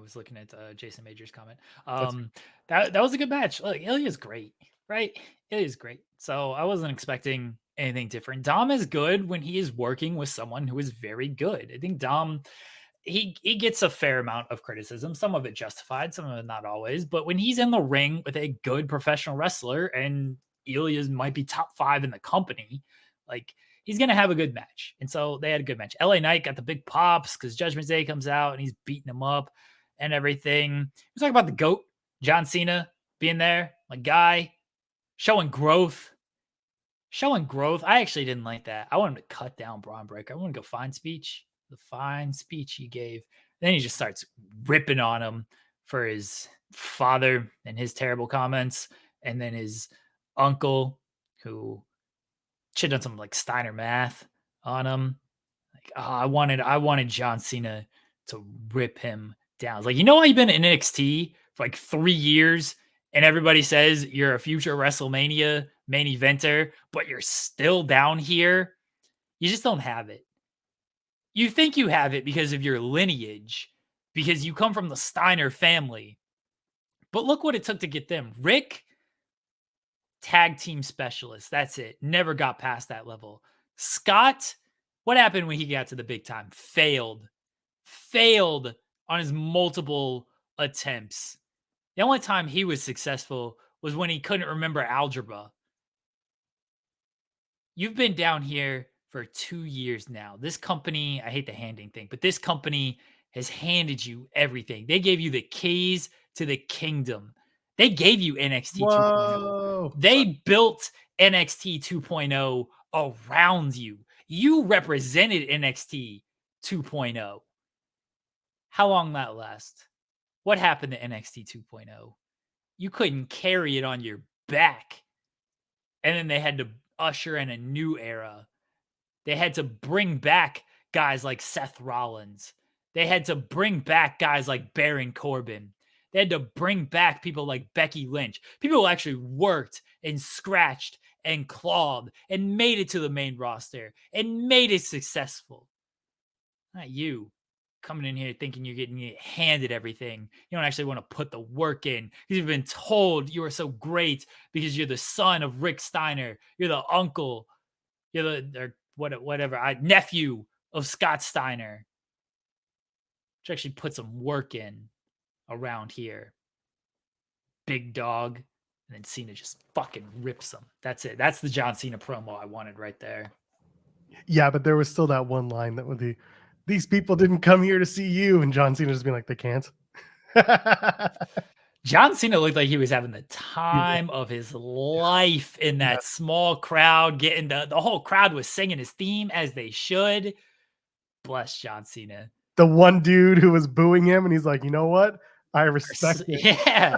was looking at Jason Major's comment. That was a good match. Look, Ilya's great, right? Ilya's great. So I wasn't expecting anything different. Dom is good when he is working with someone who is very good. I think Dom, he gets a fair amount of criticism, some of it justified, some of it not always. But when he's in the ring with a good professional wrestler, and Ilya might be top 5 in the company, like, he's going to have a good match. And so they had a good match. LA Knight got the big pops because Judgment Day comes out and he's beating him up and everything. We're talking about the GOAT, John Cena, being there, my guy, showing growth. I actually didn't like that. I wanted him to cut down Braun Breaker. I want to go fine speech. The fine speech he gave. Then he just starts ripping on him for his father and his terrible comments. And then his uncle, who should have done some like Steiner math on him. Like, oh, I wanted John Cena to rip him down. It's like, you know why you've been in NXT for like 3 years and everybody says you're a future WrestleMania main eventer, but you're still down here? You just don't have it. You think you have it because of your lineage, because you come from the Steiner family. But look what it took to get them. Rick, tag team specialist. That's it. Never got past that level. Scott, what happened when he got to the big time? Failed on his multiple attempts. The only time he was successful was when he couldn't remember algebra. You've been down here for 2 years now. This company, I hate the handing thing, but this company has handed you everything. They gave you the keys to the kingdom. They gave you NXT 2.0. They built NXT 2.0 around you. You represented NXT 2.0. How long that last? What happened to NXT 2.0? You couldn't carry it on your back. And then they had to usher in a new era. They had to bring back guys like Seth Rollins. They had to bring back guys like Baron Corbin. They had to bring back people like Becky Lynch. People who actually worked and scratched and clawed and made it to the main roster and made it successful. Not you coming in here thinking you're getting handed everything. You don't actually want to put the work in because you've been told you are so great because you're the son of Rick Steiner. You're the uncle. You're the nephew of Scott Steiner. To actually put some work in around here. Big dog. And then Cena just fucking rips him. That's it. That's the John Cena promo I wanted right there. Yeah, but there was still that one line that would be, these people didn't come here to see you. And John Cena just being like, they can't. John Cena looked like he was having the time of his life in that small crowd, getting the whole crowd was singing his theme as they should. Bless John Cena. The one dude who was booing him, and he's like, you know what? I respect it. Yeah.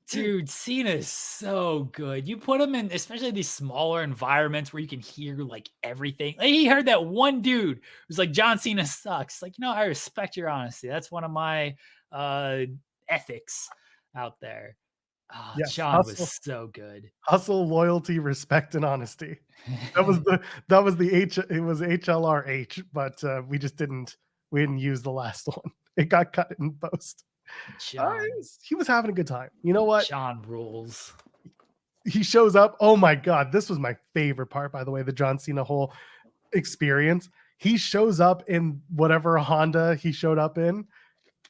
Dude, Cena is so good. You put him in, especially these smaller environments where you can hear like everything. Like, he heard that one dude who's like, John Cena sucks. Like, I respect your honesty. That's one of my ethics out there. Oh, Yes, John hustle. was so good. Hustle, loyalty, respect, and honesty. It was HLRH, but we didn't use the last one. It got cut in post. John, he was having a good time. You know what? John rules. He shows up. Oh my God. This was my favorite part, by the way, the John Cena whole experience. He shows up in whatever Honda he showed up in,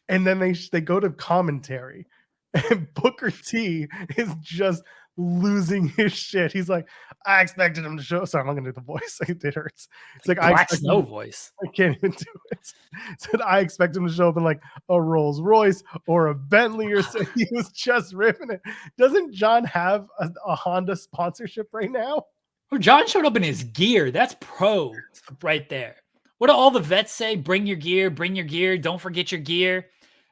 and then they go to commentary, and Booker T is just losing his shit. He's like, I expected him to show. Sorry, I'm not gonna do the voice. It hurts. It's like Black Snow voice. I can't even do it. Said I expect him to show up in like a Rolls Royce or a Bentley or so. He was just ripping it. Doesn't John have a Honda sponsorship right now? Well, John showed up in his gear. That's pro right there. What do all the vets say? Bring your gear. Bring your gear. Don't forget your gear.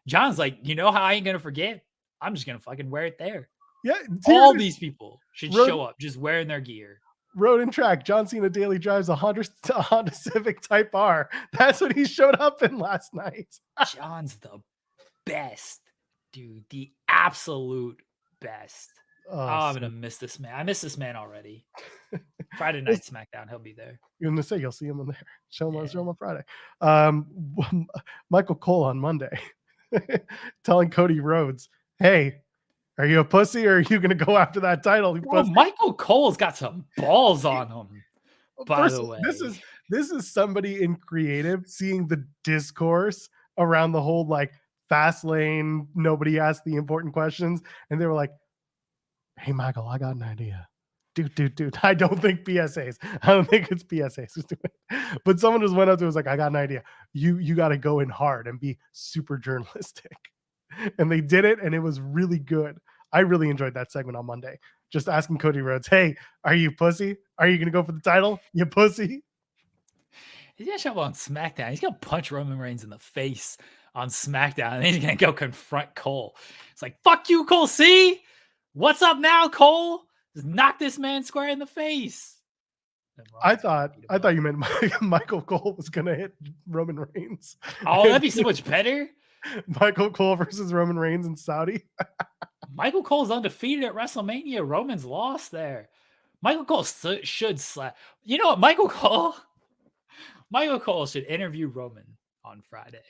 John's like, you know how I ain't gonna forget? I'm just gonna fucking wear it there. Yeah, all these people should show up just wearing their gear. Road and track. John Cena daily drives a Honda Civic Type R. That's what he showed up in last night. John's the best, dude. The absolute best. Oh, I'm gonna miss this man. I miss this man already. Friday night SmackDown, he'll be there. You're gonna say you'll see him on there. Show him on Friday. Michael Cole on Monday, telling Cody Rhodes, "Hey, are you a pussy or are you going to go after that title?" Bro, Michael Cole's got some balls on him. By the way, this is somebody in creative seeing the discourse around the whole like fast lane. Nobody asked the important questions, and they were like, "Hey, Michael, I got an idea." Dude, I don't think PSAs. I don't think it's PSAs. But someone just went up to us like, I got an idea. You got to go in hard and be super journalistic. And they did it, and it was really good. I really enjoyed that segment on Monday. Just asking Cody Rhodes, hey, are you pussy? Are you going to go for the title? You pussy? He's going to show up on SmackDown. He's going to punch Roman Reigns in the face on SmackDown, and he's going to go confront Cole. It's like, fuck you, Cole. See? What's up now, Cole? Just knock this man square in the face. I thought you meant Michael Cole was going to hit Roman Reigns. Oh, that'd be so much better. Michael Cole versus Roman Reigns in Saudi. Michael Cole's undefeated at WrestleMania. Roman's lost there. Michael Cole should slap. You know what? Michael Cole should interview Roman on Friday.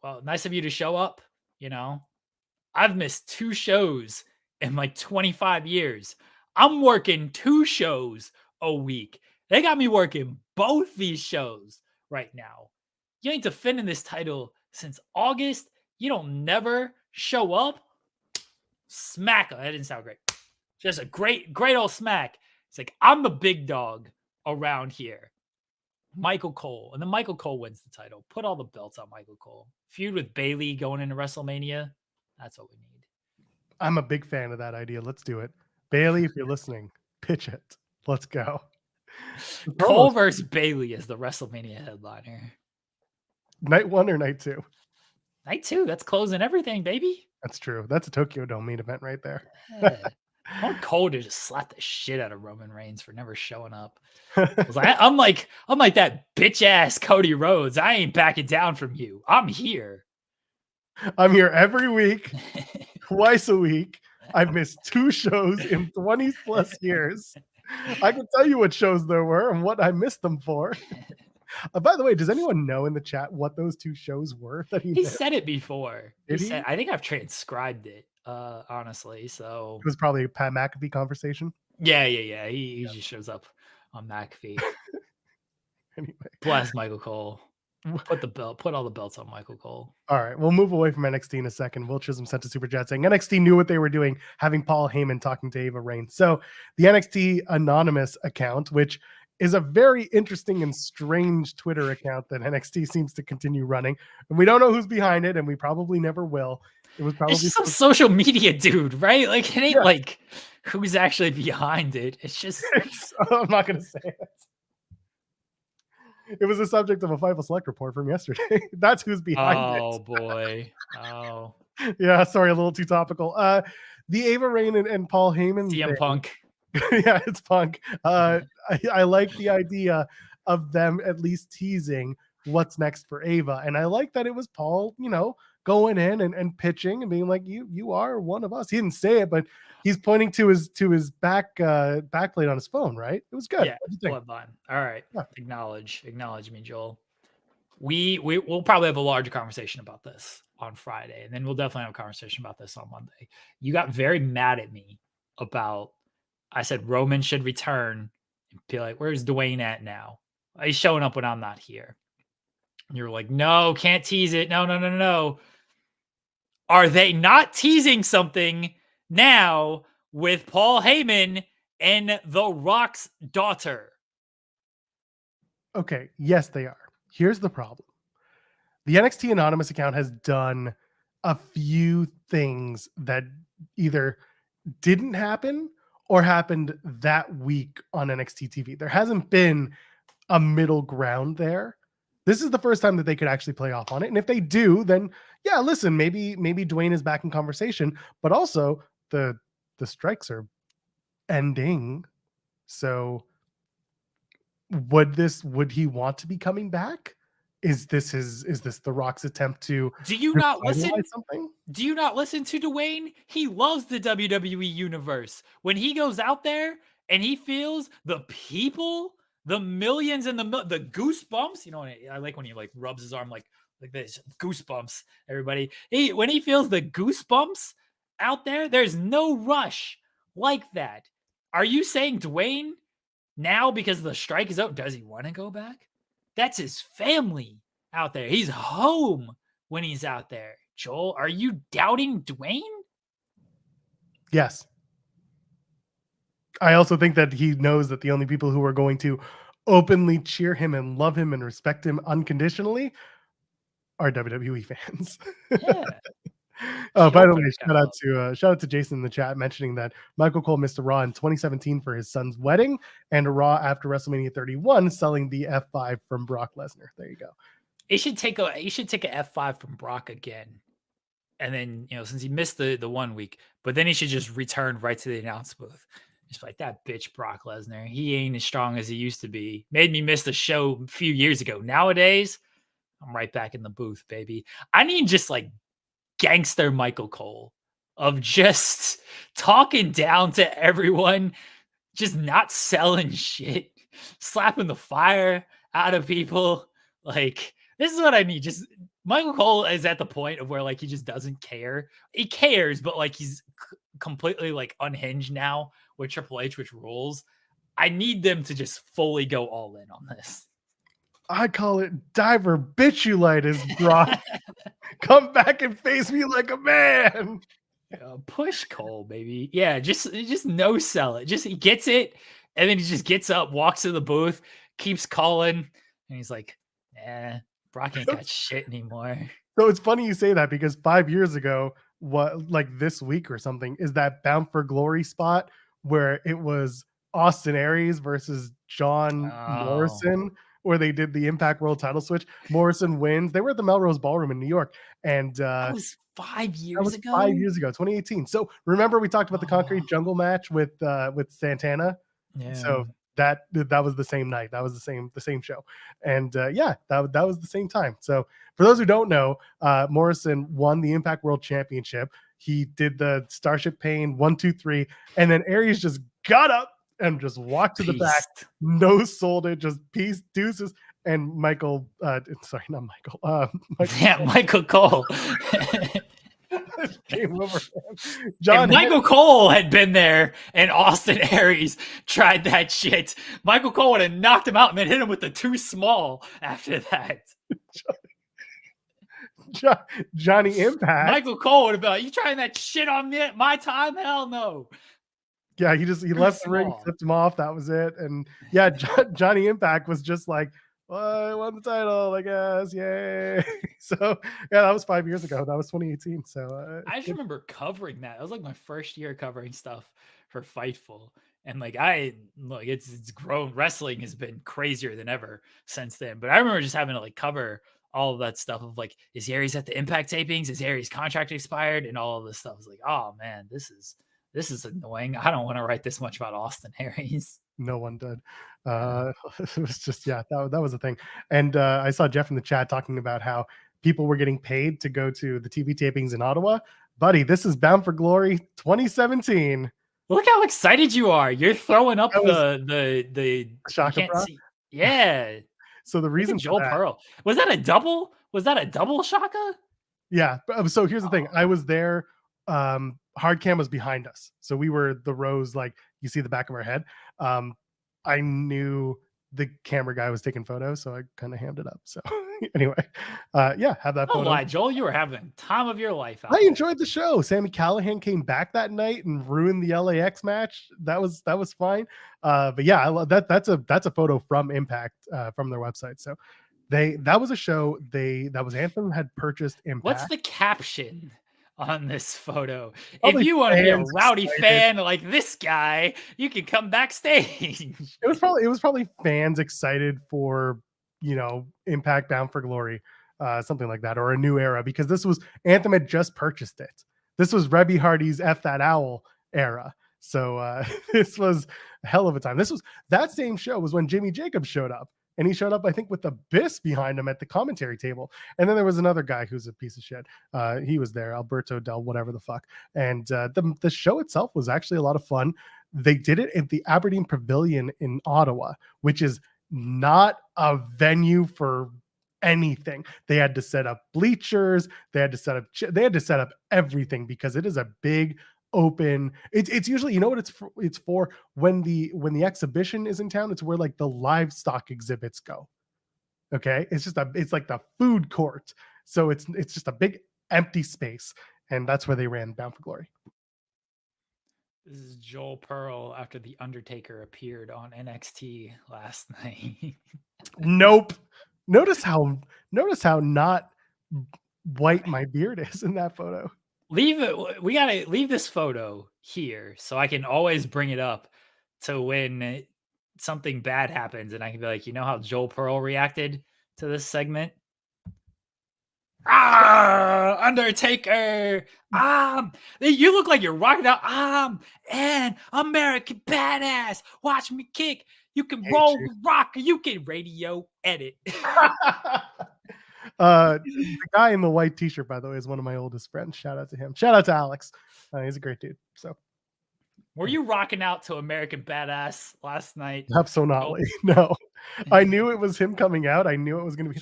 Well, nice of you to show up. I've missed 2 shows in like 25 years. I'm working 2 shows a week. They got me working both these shows right now. You ain't defending this title since August. You don't never show up. Smack. That didn't sound great. Just a great old smack. It's like, I'm the big dog around here. Michael Cole. And then Michael Cole wins the title. Put all the belts on Michael Cole. Feud with Bayley going into WrestleMania. That's what we need. I'm a big fan of that idea. Let's do it. Bayley, if you're listening, pitch it. Let's go. Cole versus Bayley is the WrestleMania headliner. Night 1 or night 2? Night 2. That's closing everything, baby. That's true. That's a Tokyo Dome main event right there. Yeah. I want Cole to just slap the shit out of Roman Reigns for never showing up. I'm like that bitch ass Cody Rhodes. I ain't backing down from you. I'm here. I'm here every week, twice a week. I've missed 2 shows in 20 plus years. I can tell you what shows there were and what I missed them for. By the way, does anyone know in the chat what those 2 shows were that he said it before? Did he? I think I've transcribed it, honestly. So it was probably a Pat McAfee conversation. Yeah. He just shows up on McAfee. Anyway. Bless Michael Cole. Put all the belts on Michael Cole. All right, we'll move away from NXT in a second. Will Chisholm sent a super chat saying NXT knew what they were doing, having Paul Heyman talking to Ava Reigns. So the NXT Anonymous account, which is a very interesting and strange Twitter account that NXT seems to continue running, and we don't know who's behind it, and we probably never will. It was probably It's just some social media dude, right? Like it ain't like who's actually behind it. It's just I'm not gonna say it. It was the subject of a Fightful Select report from yesterday. That's who's behind oh boy. Oh, it. Yeah, sorry, a little too topical. The Ava Rain and Paul Heyman CM thing. Punk. Yeah, it's Punk. I like the idea of them at least teasing what's next for Ava, and I like that it was Paul, going in and pitching and being like, "You are one of us." He didn't say it, but he's pointing to his backplate on his phone. Right? It was good. Yeah, What do you think? bloodline. All right. Yeah. Acknowledge me, Joel. We'll probably have a larger conversation about this on Friday, and then we'll definitely have a conversation about this on Monday. You got very mad at me about I said Roman should return and be like, "Where's Dwayne at now? He's showing up when I'm not here." And you're like, "No, can't tease it. No. Are they not teasing something now with Paul Heyman and The Rock's daughter?" Okay, yes, they are. Here's the problem. The NXT Anonymous account has done a few things that either didn't happen or happened that week on NXT TV. There hasn't been a middle ground there. This is the first time that they could actually play off on it. And if they do, then yeah, listen, maybe Dwayne is back in conversation, but also the strikes are ending. So would he want to be coming back? Is this The Rock's attempt to Do you not listen? revitalize something? Do you not listen to Dwayne? He loves the WWE universe. When he goes out there and he feels the people, the millions and the goosebumps, I like when he like rubs his arm like this, goosebumps, everybody. When he feels the goosebumps out there, there's no rush like that. Are you saying Dwayne now, because the strike is out, does he want to go back? That's his family out there. He's home when he's out there. Joel, are you doubting Dwayne? Yes. I also think that he knows that the only people who are going to openly cheer him and love him and respect him unconditionally are WWE fans. Yeah. By the way, shout out to Jason in the chat mentioning that Michael Cole missed a Raw in 2017 for his son's wedding and a Raw after WrestleMania 31 selling the F5 from Brock Lesnar. There you go. He should take a F5 from Brock again. And then, since he missed the 1 week, but then he should just return right to the announce booth. Just like that bitch Brock Lesnar. He ain't as strong as he used to be. Made me miss the show a few years ago. Nowadays, I'm right back in the booth, baby. I need just like gangster Michael Cole of just talking down to everyone, just not selling shit, slapping the fire out of people. Like, this is what I need. Just Michael Cole is at the point of where like he just doesn't care. He cares, but like he's completely like unhinged now with Triple H, which rules. I need them to just fully go all in on this. I call it diver bitulitis, Brock. Come back and face me like a man. Push Cole, baby. Yeah, just no sell it. Just he gets it, and then he just gets up, walks to the booth, keeps calling, and he's like, Brock ain't got shit anymore. So it's funny you say that because 5 years ago, this week or something, is that Bound for Glory spot where it was Austin Aries versus John Morrison, where they did the Impact World title switch. Morrison wins. They were at the Melrose Ballroom in New York. And that was 5 years ago. 5 years ago, 2018. So remember we talked about the Concrete Jungle match with Santana? Yeah. So that was the same night. That was the same show. And that was the same time. So for those who don't know, Morrison won the Impact World Championship. He did the Starship Pain 1, 2, 3, and then Aries just got up and just walked to the back, no sold it, just peace, deuces. And Michael, sorry, not Michael. Michael Cole came over. If Michael Cole had been there and Austin Aries tried that shit, Michael Cole would have knocked him out and then hit him with the too small after that. Johnny Impact. Michael Cole would have been like, you trying that shit on me at my time? Hell no. Yeah, he left the ring, flipped him off. That was it. And yeah, Johnny Impact was just like, I won the title, I guess. Yay. So yeah, that was 5 years ago. That was 2018. So I just remember covering that. It was like my first year covering stuff for Fightful. And it's grown. Wrestling has been crazier than ever since then. But I remember just having to like cover all of that stuff of like, is Aries at the Impact tapings? Is Aries' contract expired? And all of this stuff. I was like, oh man, this is annoying. I don't want to write this much about Austin Aries. no one did. It was just, yeah, that was a thing. And I saw Jeff in the chat talking about how people were getting paid to go to the TV tapings in Ottawa. Buddy, this is Bound for Glory 2017. Look how excited you are. You're throwing up the Shaka you can't bra? see. Yeah. So the reason Joel for that, Pearl. Was that a double? Was that a double Shaka? yeah. So here's the thing. I was there. Hard cam was behind us. So we were the rows, like you see the back of our head. I knew the camera guy was taking photos, so I kind of hammed it up. So anyway, yeah, have that Don't photo. lie, Joel. You were having time of your life. I enjoyed the show. Sammy Callahan came back that night and ruined the LAX match. That was fine. But yeah, I love that. That's a photo from Impact, from their website. So that was a show. That was Anthem had purchased Impact. What's the caption on this photo? Probably if you want to be a fans rowdy excited. fan like this guy, you can come backstage. It was probably fans excited for, Impact Bound for Glory, something like that, or a new era, because this was Anthem had just purchased it. This was Rebby Hardy's F That Owl era. So this was a hell of a time. That same show was when Jimmy Jacobs showed up. And he showed up, I think, with Abyss behind him at the commentary table. And then there was another guy who's a piece of shit. He was there, Alberto Del whatever the fuck. And the show itself was actually a lot of fun. They did it at the Aberdeen Pavilion in Ottawa, which is not a venue for anything. They had to set up bleachers. They had to set up everything, because it is a big open. It's usually, you know what it's for when the exhibition is in town. It's where like the livestock exhibits go. Okay, it's like the food court. So it's just a big empty space, and that's where they ran Bound for Glory. This is Joel Pearl after The Undertaker appeared on NXT last night. Nope. Notice how not white my beard is in that photo. We gotta leave this photo here so I can always bring it up to when something bad happens, and I can be like, you know how Joel Pearl reacted to this segment? Undertaker! You look like you're rocking out. An American badass. Watch me kick. You can roll, rock, you can radio edit. The guy in the white t-shirt, by the way, is one of my oldest friends. Shout out to him. Shout out to Alex. He's a great dude. So, were you rocking out to American Badass last night? Absolutely. No. I knew it was him coming out. I knew it was going to be.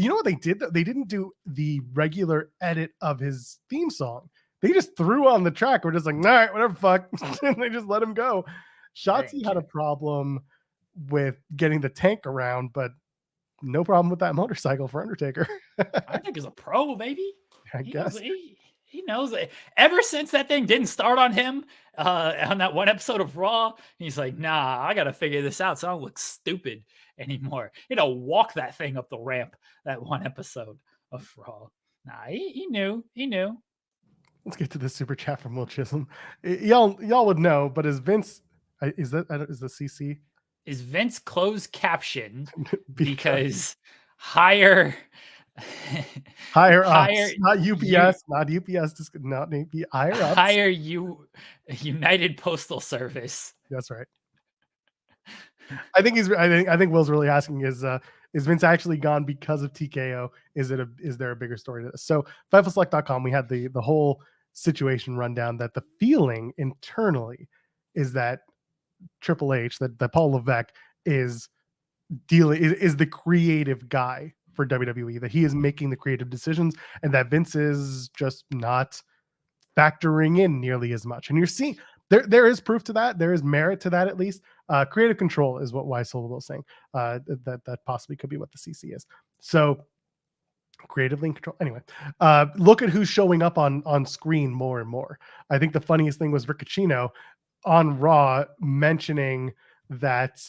You know what they did? They didn't do the regular edit of his theme song. They just threw on the track. We're just like, all right, whatever, fuck. And they just let him go. Shotzi had a problem with getting the tank around, but no problem with that motorcycle for Undertaker. I think he's a pro, baby. I guess. He knows it. Ever since that thing didn't start on him on that one episode of Raw, he's like, nah, I got to figure this out so I don't look stupid anymore. Walk that thing up the ramp, that one episode of Raw. Nah, he knew. Let's get to the super chat from Will Chisholm. Y'all would know, but is Vince, is the CC? Is Vince closed caption because hire us, not UPS, not UPS, not hire us. Hire you, United Postal Service. That's right. I think Will's really asking is Vince actually gone because of TKO? Is there a bigger story to this? So FightfulSelect.com, we had the whole situation rundown that the feeling internally is that Triple H, that Paul Levesque is the creative guy for WWE, that he is making the creative decisions, and that Vince is just not factoring in nearly as much. And you're seeing there is proof to that. There is merit to that, at least. Creative control is what Wise Silver was saying. That possibly could be what the CC is. So creatively in control. Anyway, look at who's showing up on screen more and more. I think the funniest thing was Riccacino on Raw mentioning that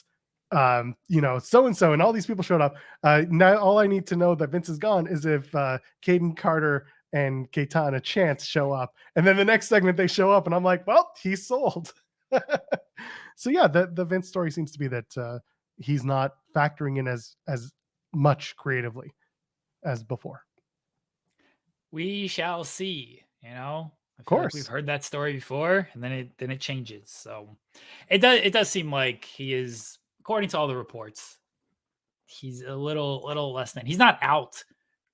so and so, and all these people showed up. Now all I need to know that Vince is gone is if Caden Carter and Keitana Chance show up, and then the next segment they show up, and I'm like, well, he's sold. So yeah, the Vince story seems to be that he's not factoring in as much creatively as before. We shall see. I feel course. like we've heard that story before, and then it changes. So it does seem like he is, according to all the reports, he's a little less than. He's not out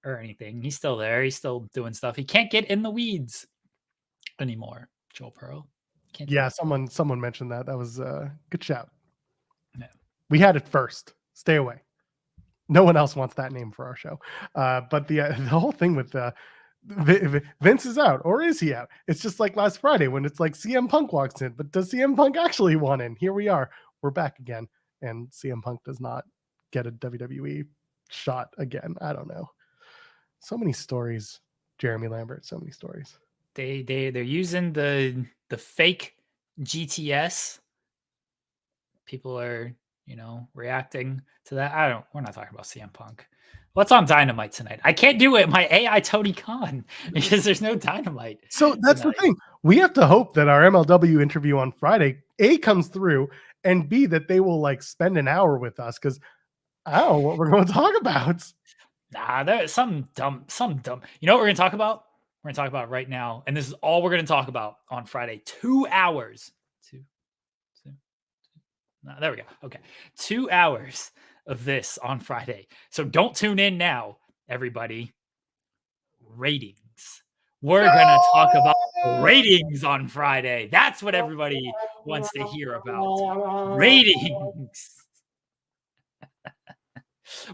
or anything. He's still there. He's still doing stuff. He can't get in the weeds anymore. Joel Pearl. Can't do Yeah, it. someone mentioned that. That was a good shout. Yeah. We had it first. Stay away. No one else wants that name for our show. But the whole thing with Vince is out, or is he out? It's just like last Friday when it's like CM Punk walks in, but does CM Punk actually want in? Here we are. We're back again, and CM Punk does not get a WWE shot again. I don't know. So many stories, Jeremy Lambert. So many stories. They're using the fake GTS. People are reacting to that. We're not talking about CM Punk. What's on Dynamite tonight? I can't do it. My AI Tony Khan because there's no Dynamite. So that's tonight. The thing. We have to hope that our MLW interview on Friday, A, comes through, and B, that they will like spend an hour with us, because I don't know what we're going to talk about. Nah, there's some dumb. You know what we're going to talk about? We're going to talk about right now, and this is all we're going to talk about on Friday. 2 hours. No, there we go. Okay. 2 hours of this on Friday. So don't tune in now, everybody. Ratings. We're going to talk about ratings on Friday. That's what everybody wants to hear about. Ratings.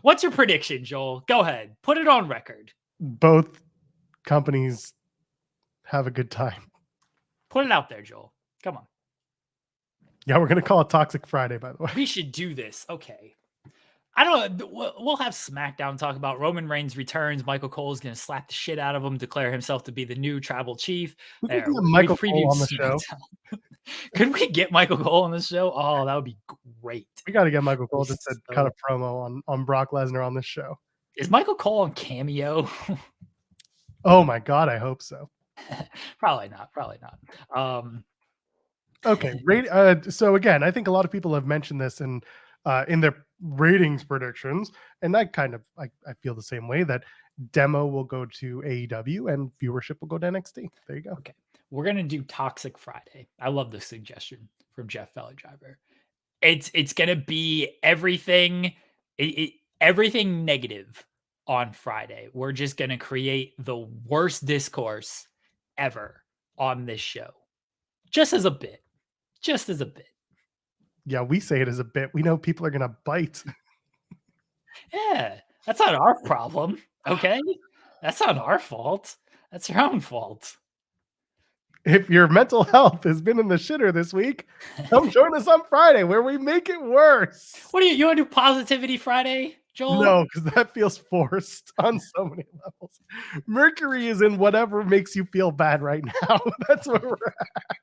What's your prediction, Joel? Go ahead. Put it on record. Both companies have a good time. Put it out there, Joel. Come on. Yeah, we're going to call it Toxic Friday, by the way. We should do this. Okay. I don't know. We'll have SmackDown talk about Roman Reigns returns. Michael Cole is going to slap the shit out of him, declare himself to be the new tribal chief. We could get Michael Cole on the show. Could we get Michael Cole on the show? Oh, that would be great. We got to get Michael Cole just to cut a promo on Brock Lesnar on this show. Is Michael Cole on Cameo? Oh my God, I hope so. Probably not. Okay, so again, I think a lot of people have mentioned this in their ratings predictions, and I feel the same way, that demo will go to AEW and viewership will go to NXT. There you go. Okay, we're gonna do Toxic Friday. I love this suggestion from Jeff Felladriver. It's gonna be everything negative on Friday. We're just gonna create the worst discourse ever on this show, just as a bit. Yeah, we say it as a bit. We know people are gonna bite. Yeah, that's not our problem. Okay, that's not our fault. That's your own fault. If your mental health has been in the shitter this week, come join us on Friday where we make it worse. What do you want to do? Positivity Friday, Joel? No, because that feels forced on so many levels. Mercury is in whatever makes you feel bad right now. That's where we're at.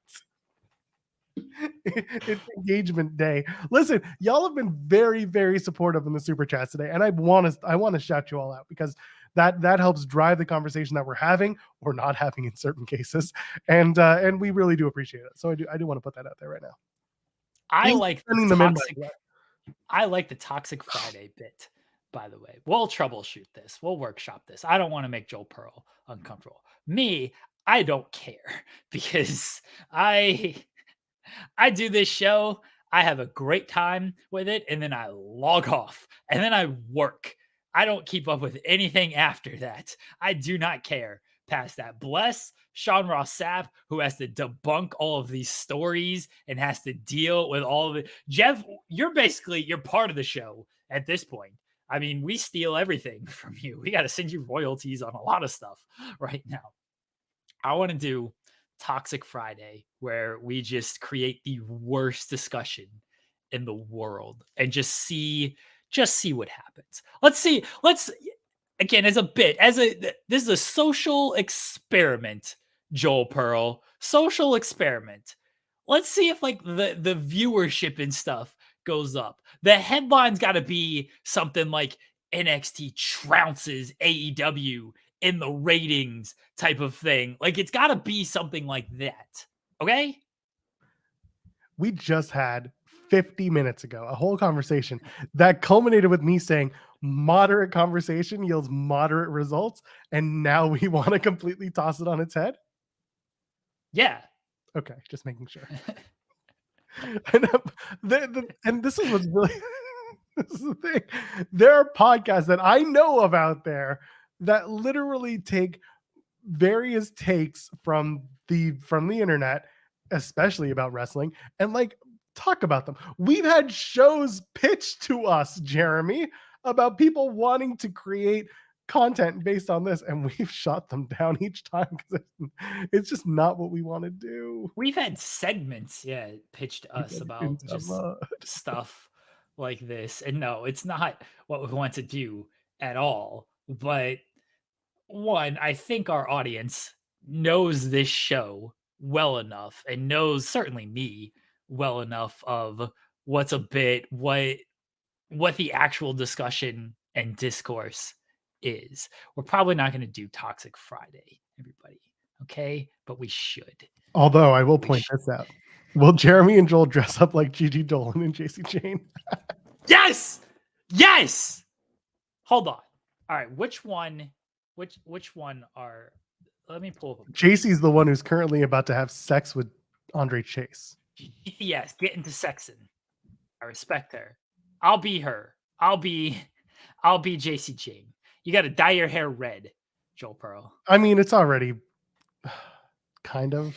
It's engagement day. Listen, y'all have been very, very supportive in the super chats today, and I want to shout you all out, because that helps drive the conversation that we're having or not having in certain cases, and we really do appreciate it. So I do want to put that out there right now. I like the Toxic Friday bit, by the way. We'll troubleshoot this. We'll workshop this. I don't want to make Joel Pearl uncomfortable. Me, I don't care, because I do this show. I have a great time with it, and then I log off, and then I work. I don't keep up with anything after that. I do not care past that. Bless Sean Ross Sapp, who has to debunk all of these stories and has to deal with all of it. Jeff, you're part of the show at this point. I mean, we steal everything from you. We got to send you royalties on a lot of stuff right now. I want to do Toxic Friday, where we just create the worst discussion in the world and just see what happens. Let's again, this is a social experiment, Joel Pearl. Social experiment. Let's see if like the viewership and stuff goes up. The headline's got to be something like NXT trounces AEW in the ratings type of thing. Like, it's got to be something like that. Okay? We just had 50 minutes ago a whole conversation that culminated with me saying moderate conversation yields moderate results, and now we want to completely toss it on its head. Yeah. Okay, just making sure. And this is what's really this is the thing. There are podcasts that I know of out there that literally take various takes from the internet, especially about wrestling, and like talk about them. We've had shows pitched to us, Jeremy, about people wanting to create content based on this, and we've shot them down each time because it's just not what we want to do. We've had segments, pitched to us about just stuff like this. And no, it's not what we want to do at all. But one, I think our audience knows this show well enough and knows certainly me well enough of what's a bit, what the actual discussion and discourse is. We're probably not going to do Toxic Friday, everybody. Okay, but we should. Although I will point this out. Will Jeremy and Joel dress up like Gigi Dolan and JC Jane? Yes! Yes! Hold on. All right, which one are, let me pull up. JC's the one who's currently about to have sex with Andre Chase. Yes, get into sexing. I respect her. I'll be her. I'll be JC Jane. You got to dye your hair red, Joel Pearl. I mean, it's already kind of.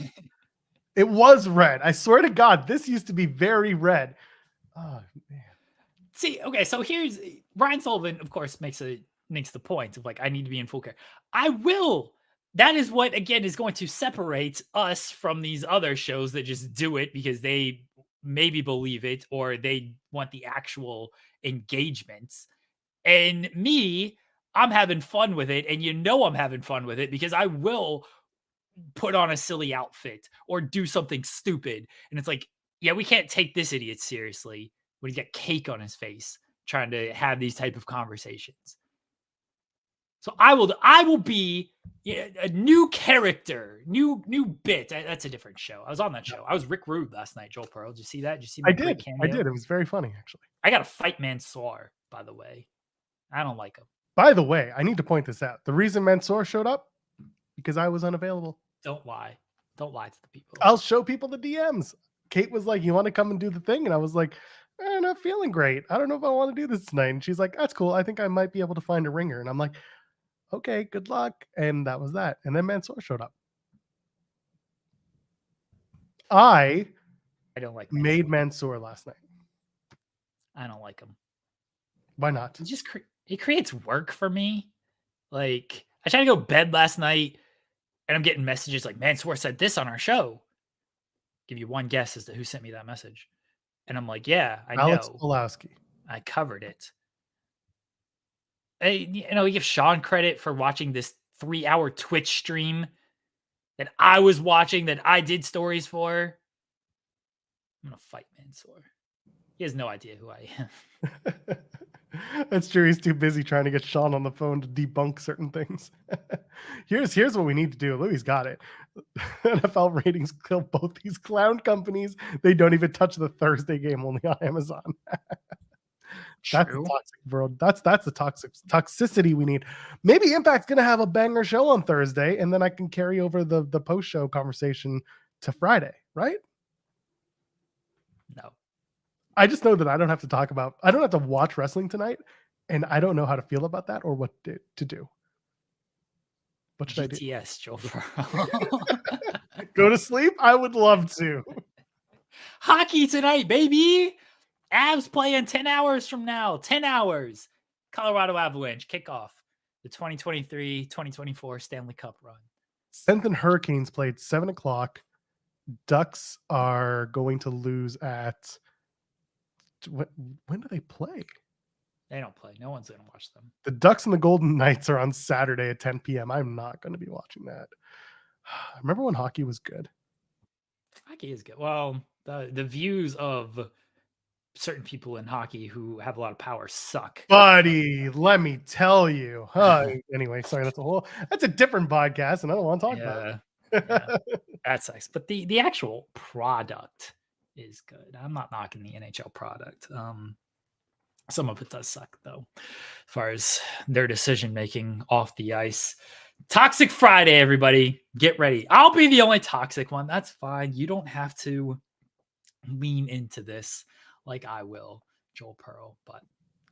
It was red. I swear to God, this used to be very red. Oh man. See, okay, so here's Ryan Sullivan, of course, makes the point of like, I need to be in full care. I will. That is what, again, is going to separate us from these other shows that just do it because they maybe believe it or they want the actual engagements. And me, I'm having fun with it. And I'm having fun with it because I will put on a silly outfit or do something stupid. And it's like, yeah, we can't take this idiot seriously when he's got cake on his face trying to have these type of conversations. So I will be a new character, new bit. That's a different show. I was on that show. I was Rick Rude last night, Joel Pearl. Did you see that? Did you see my great cameo? I did. It was very funny, actually. I got to fight Mansoor, by the way. I don't like him. By the way, I need to point this out. The reason Mansoor showed up, because I was unavailable. Don't lie. Don't lie to the people. I'll show people the DMs. Kate was like, you want to come and do the thing? And I was like, I'm not feeling great. I don't know if I want to do this tonight. And she's like, that's cool. I think I might be able to find a ringer. And I'm like, okay, good luck. And that was that. And then Mansoor showed up. I don't like Mansoor. Made Mansoor last night. I don't like him. Why not? He creates work for me. Like, I tried to go to bed last night and I'm getting messages like, Mansoor said this on our show. Give you one guess as to who sent me that message. And I'm like, yeah, I Alex know. Pulaski. I covered it. Hey, we give Sean credit for watching this 3-hour Twitch stream that I was watching, that I did stories for. I'm going to fight Mansoor. He has no idea who I am. That's true. He's too busy trying to get Sean on the phone to debunk certain things. Here's what we need to do. Louis got it. NFL ratings kill both these clown companies. They don't even touch the Thursday game only on Amazon. That's the toxic world. That's the toxicity we need. Maybe Impact's gonna have a banger show on Thursday, and then I can carry over the post-show conversation to Friday, right? No. I just know that I don't have to watch wrestling tonight, and I don't know how to feel about that or what to do. What should GTS, Joel. Go to sleep? I would love to. Hockey tonight, baby. Avs playing 10 hours from now. 10 hours. Colorado Avalanche kick off the 2023-2024 Stanley Cup run. Senton Hurricanes played 7:00. Ducks are going to lose at... When do they play? They don't play. No one's going to watch them. The Ducks and the Golden Knights are on Saturday at 10 p.m. I'm not going to be watching that. Remember when hockey was good? Hockey is good. Well, the views of certain people in hockey who have a lot of power suck. Buddy, let me tell you. Anyway, sorry, that's a different podcast, and I don't want to talk about it. That sucks. But the actual product is good. I'm not knocking the NHL product. Some of it does suck, though, as far as their decision making off the ice. Toxic Friday, everybody. Get ready. I'll be the only toxic one. That's fine. You don't have to lean into this like I will, Joel Pearl, but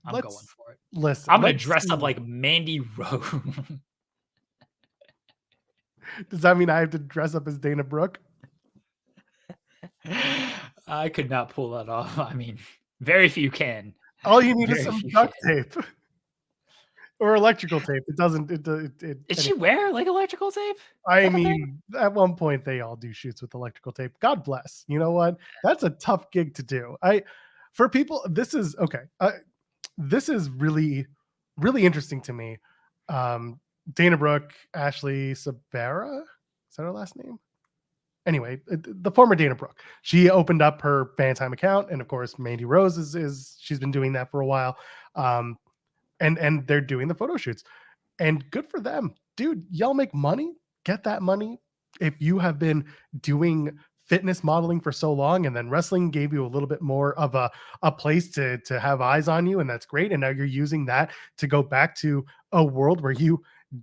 I'm going for it. Listen, I'm going to dress up like Mandy Rose. Does that mean I have to dress up as Dana Brooke? I could not pull that off. I mean, very few can. All you need is some duct tape or electrical tape. It doesn't. Did she wear like electrical tape? I mean, at one point they all do shoots with electrical tape. God bless. You know what? That's a tough gig to do. For people, this is okay. This is really, really interesting to me. Dana Brooke, Ashley Sabera, is that her last name? Anyway, the former Dana Brooke, she opened up her fan time account, and of course, Mandy Rose is she's been doing that for a while, and they're doing the photo shoots, and good for them, dude. Y'all make money, get that money. If you have been doing fitness modeling for so long, and then wrestling gave you a little bit more of a place to have eyes on you, and that's great. And now you're using that to go back to a world where you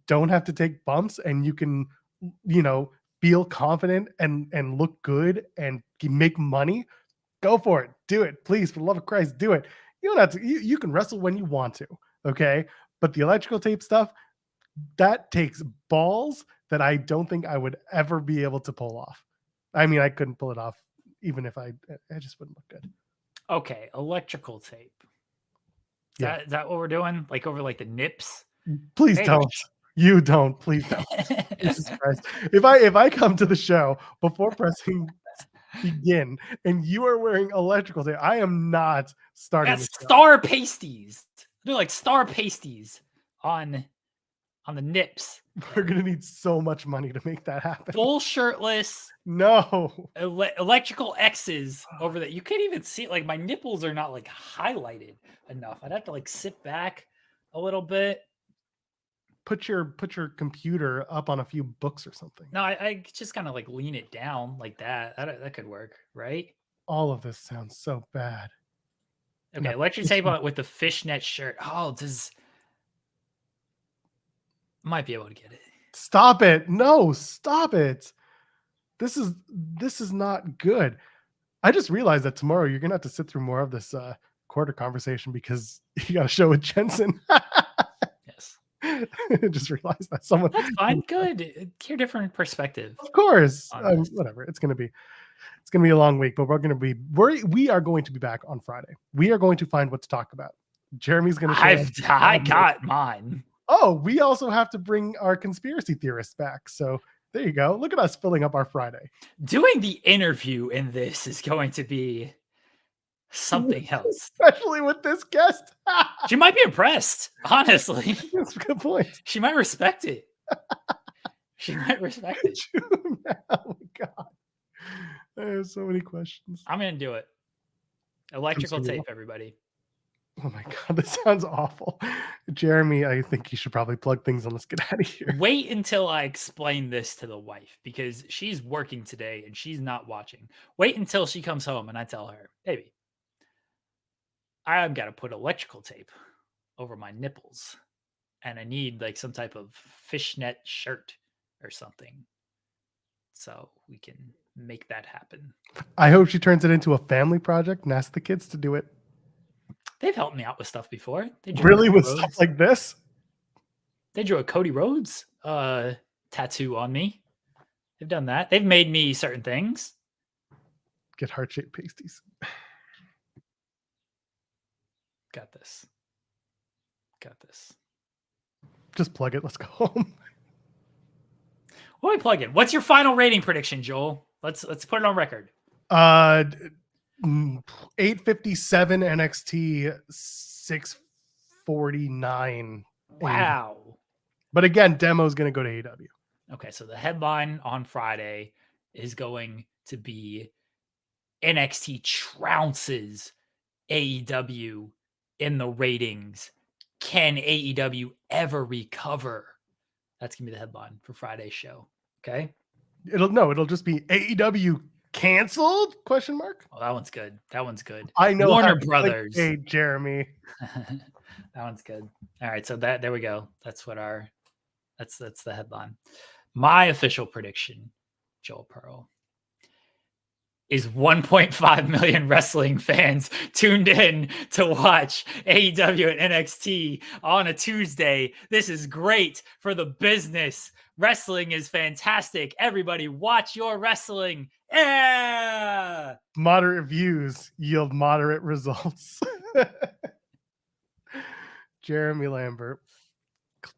don't have to take bumps, and you can, feel confident and look good and make money. Go for it. Do it. Please, for the love of Christ, do it. You don't have to, you can wrestle when you want to. Okay. But the electrical tape stuff, that takes balls that I don't think I would ever be able to pull off. I mean, I couldn't pull it off even if I just wouldn't look good. Okay. Electrical tape. Is that what we're doing? Like over like the nips? Please don't. You don't. Please don't. Jesus Christ. If I come to the show before pressing begin and you are wearing electrical tape, I am not starting. That's star pasties. They're like star pasties on the nips. We're gonna need so much money to make that happen. Full shirtless. No. Electrical X's over that. You can't even see it. Like my nipples are not like highlighted enough. I'd have to like sit back a little bit. Put your computer up on a few books or something. No, I just kind of like lean it down like that. That could work, right? All of this sounds so bad. Okay, electric tape on it with the fishnet shirt. Oh, might be able to get it. Stop it. No, stop it. This is not good. I just realized that tomorrow you're gonna have to sit through more of this quarter conversation because you got a show with Jensen. Yes. I just realized that someone. That's fine. Good. Hear different perspective. Of course. Whatever. It's gonna be a long week, but we are going to be back on Friday. We are going to find what to talk about. Jeremy's gonna. I got mine. Oh, we also have to bring our conspiracy theorists back. So there you go. Look at us filling up our Friday. Doing the interview in this is going to be something else. Especially with this guest. She might be impressed, honestly. That's a good point. She might respect it. She might respect it. Oh my God. I have so many questions. I'm going to do it. Electrical tape, everybody. Oh my God, this sounds awful. Jeremy, I think you should probably plug things and let's get out of here. Wait until I explain this to the wife because she's working today and she's not watching. Wait until she comes home and I tell her, baby, I've got to put electrical tape over my nipples and I need like some type of fishnet shirt or something so we can make that happen. I hope she turns it into a family project and asks the kids to do it. They've helped me out with stuff before. Really? With stuff like this? They drew a Cody Rhodes tattoo on me. They've done that. They've made me certain things. Get heart-shaped pasties. Got this. Just plug it. Let's go home. What do we plug in? What's your final rating prediction, Joel? Let's put it on record. 857 NXT, 649. Wow. But again, demo's going to go to AEW. Okay, so the headline on Friday is going to be NXT trounces AEW in the ratings. Can AEW ever recover? That's going to be the headline for Friday's show. Okay. It'll just be AEW canceled? Question mark. Oh, that one's good. That one's good. I know Warner how to Brothers. Hey, Jeremy. That one's good. All right. So there we go. That's what that's the headline. My official prediction, Joel Pearl, is 1.5 million wrestling fans tuned in to watch AEW and NXT on a Tuesday. This is great for the business. Wrestling is fantastic. Everybody watch your wrestling. Yeah! Moderate views yield moderate results. Jeremy Lambert,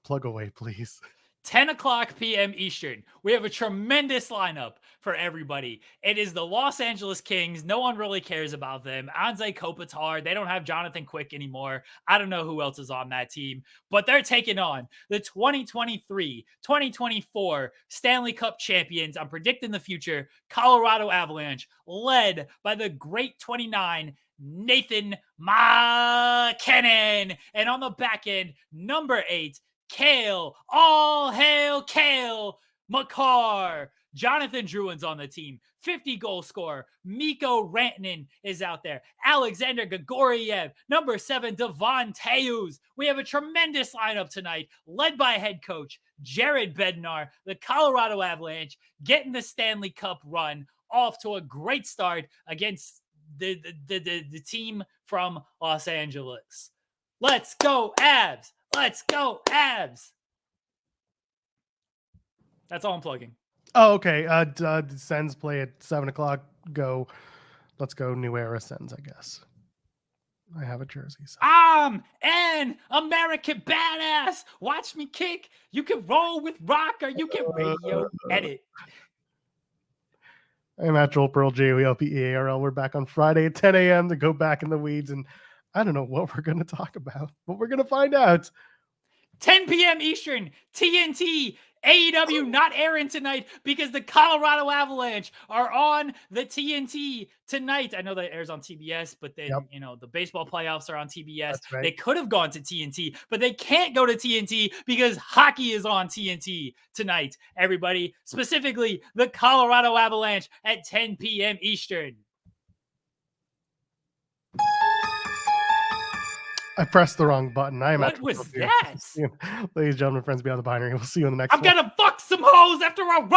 plug away, please. 10 o'clock p.m. Eastern. We have a tremendous lineup for everybody. It is the Los Angeles Kings. No one really cares about them. Anze Kopitar. They don't have Jonathan Quick anymore. I don't know who else is on that team, but they're taking on the 2023-2024 Stanley Cup champions. I'm predicting the future, Colorado Avalanche, led by the great 29, Nathan McKinnon. And on the back end, number 8, Kale, all hail Kale McCarr. Jonathan Druin's on the team, 50 goal scorer. Mikko Rantanen is out there. Alexander Grigoriev, number 7, Devon Teus. We have a tremendous lineup tonight, led by head coach Jared Bednar. The Colorado Avalanche getting the Stanley Cup run off to a great start against the team from Los Angeles. Let's go, Avs! Let's go, Avs! That's all I'm plugging. Oh, okay. Sens play at 7 o'clock. Let's go New Era Sens, I guess. I have a jersey. So. I'm an American badass. Watch me kick. You can roll with rock or you can radio edit. I'm at Joel Pearl, JOELPEARL. We're back on Friday at 10 a.m. to go back in the weeds. And I don't know what we're going to talk about, but we're going to find out. 10 p.m. Eastern, TNT, AEW not airing tonight because the Colorado Avalanche are on the TNT tonight. I know that airs on TBS, but then, the baseball playoffs are on TBS. Right. They could have gone to TNT, but they can't go to TNT because hockey is on TNT tonight, everybody. Specifically, the Colorado Avalanche at 10 p.m. Eastern. I pressed the wrong button. What was that? Ladies and gentlemen, friends beyond the binary. We'll see you in the next one. I'm going to fuck some hoes after a rock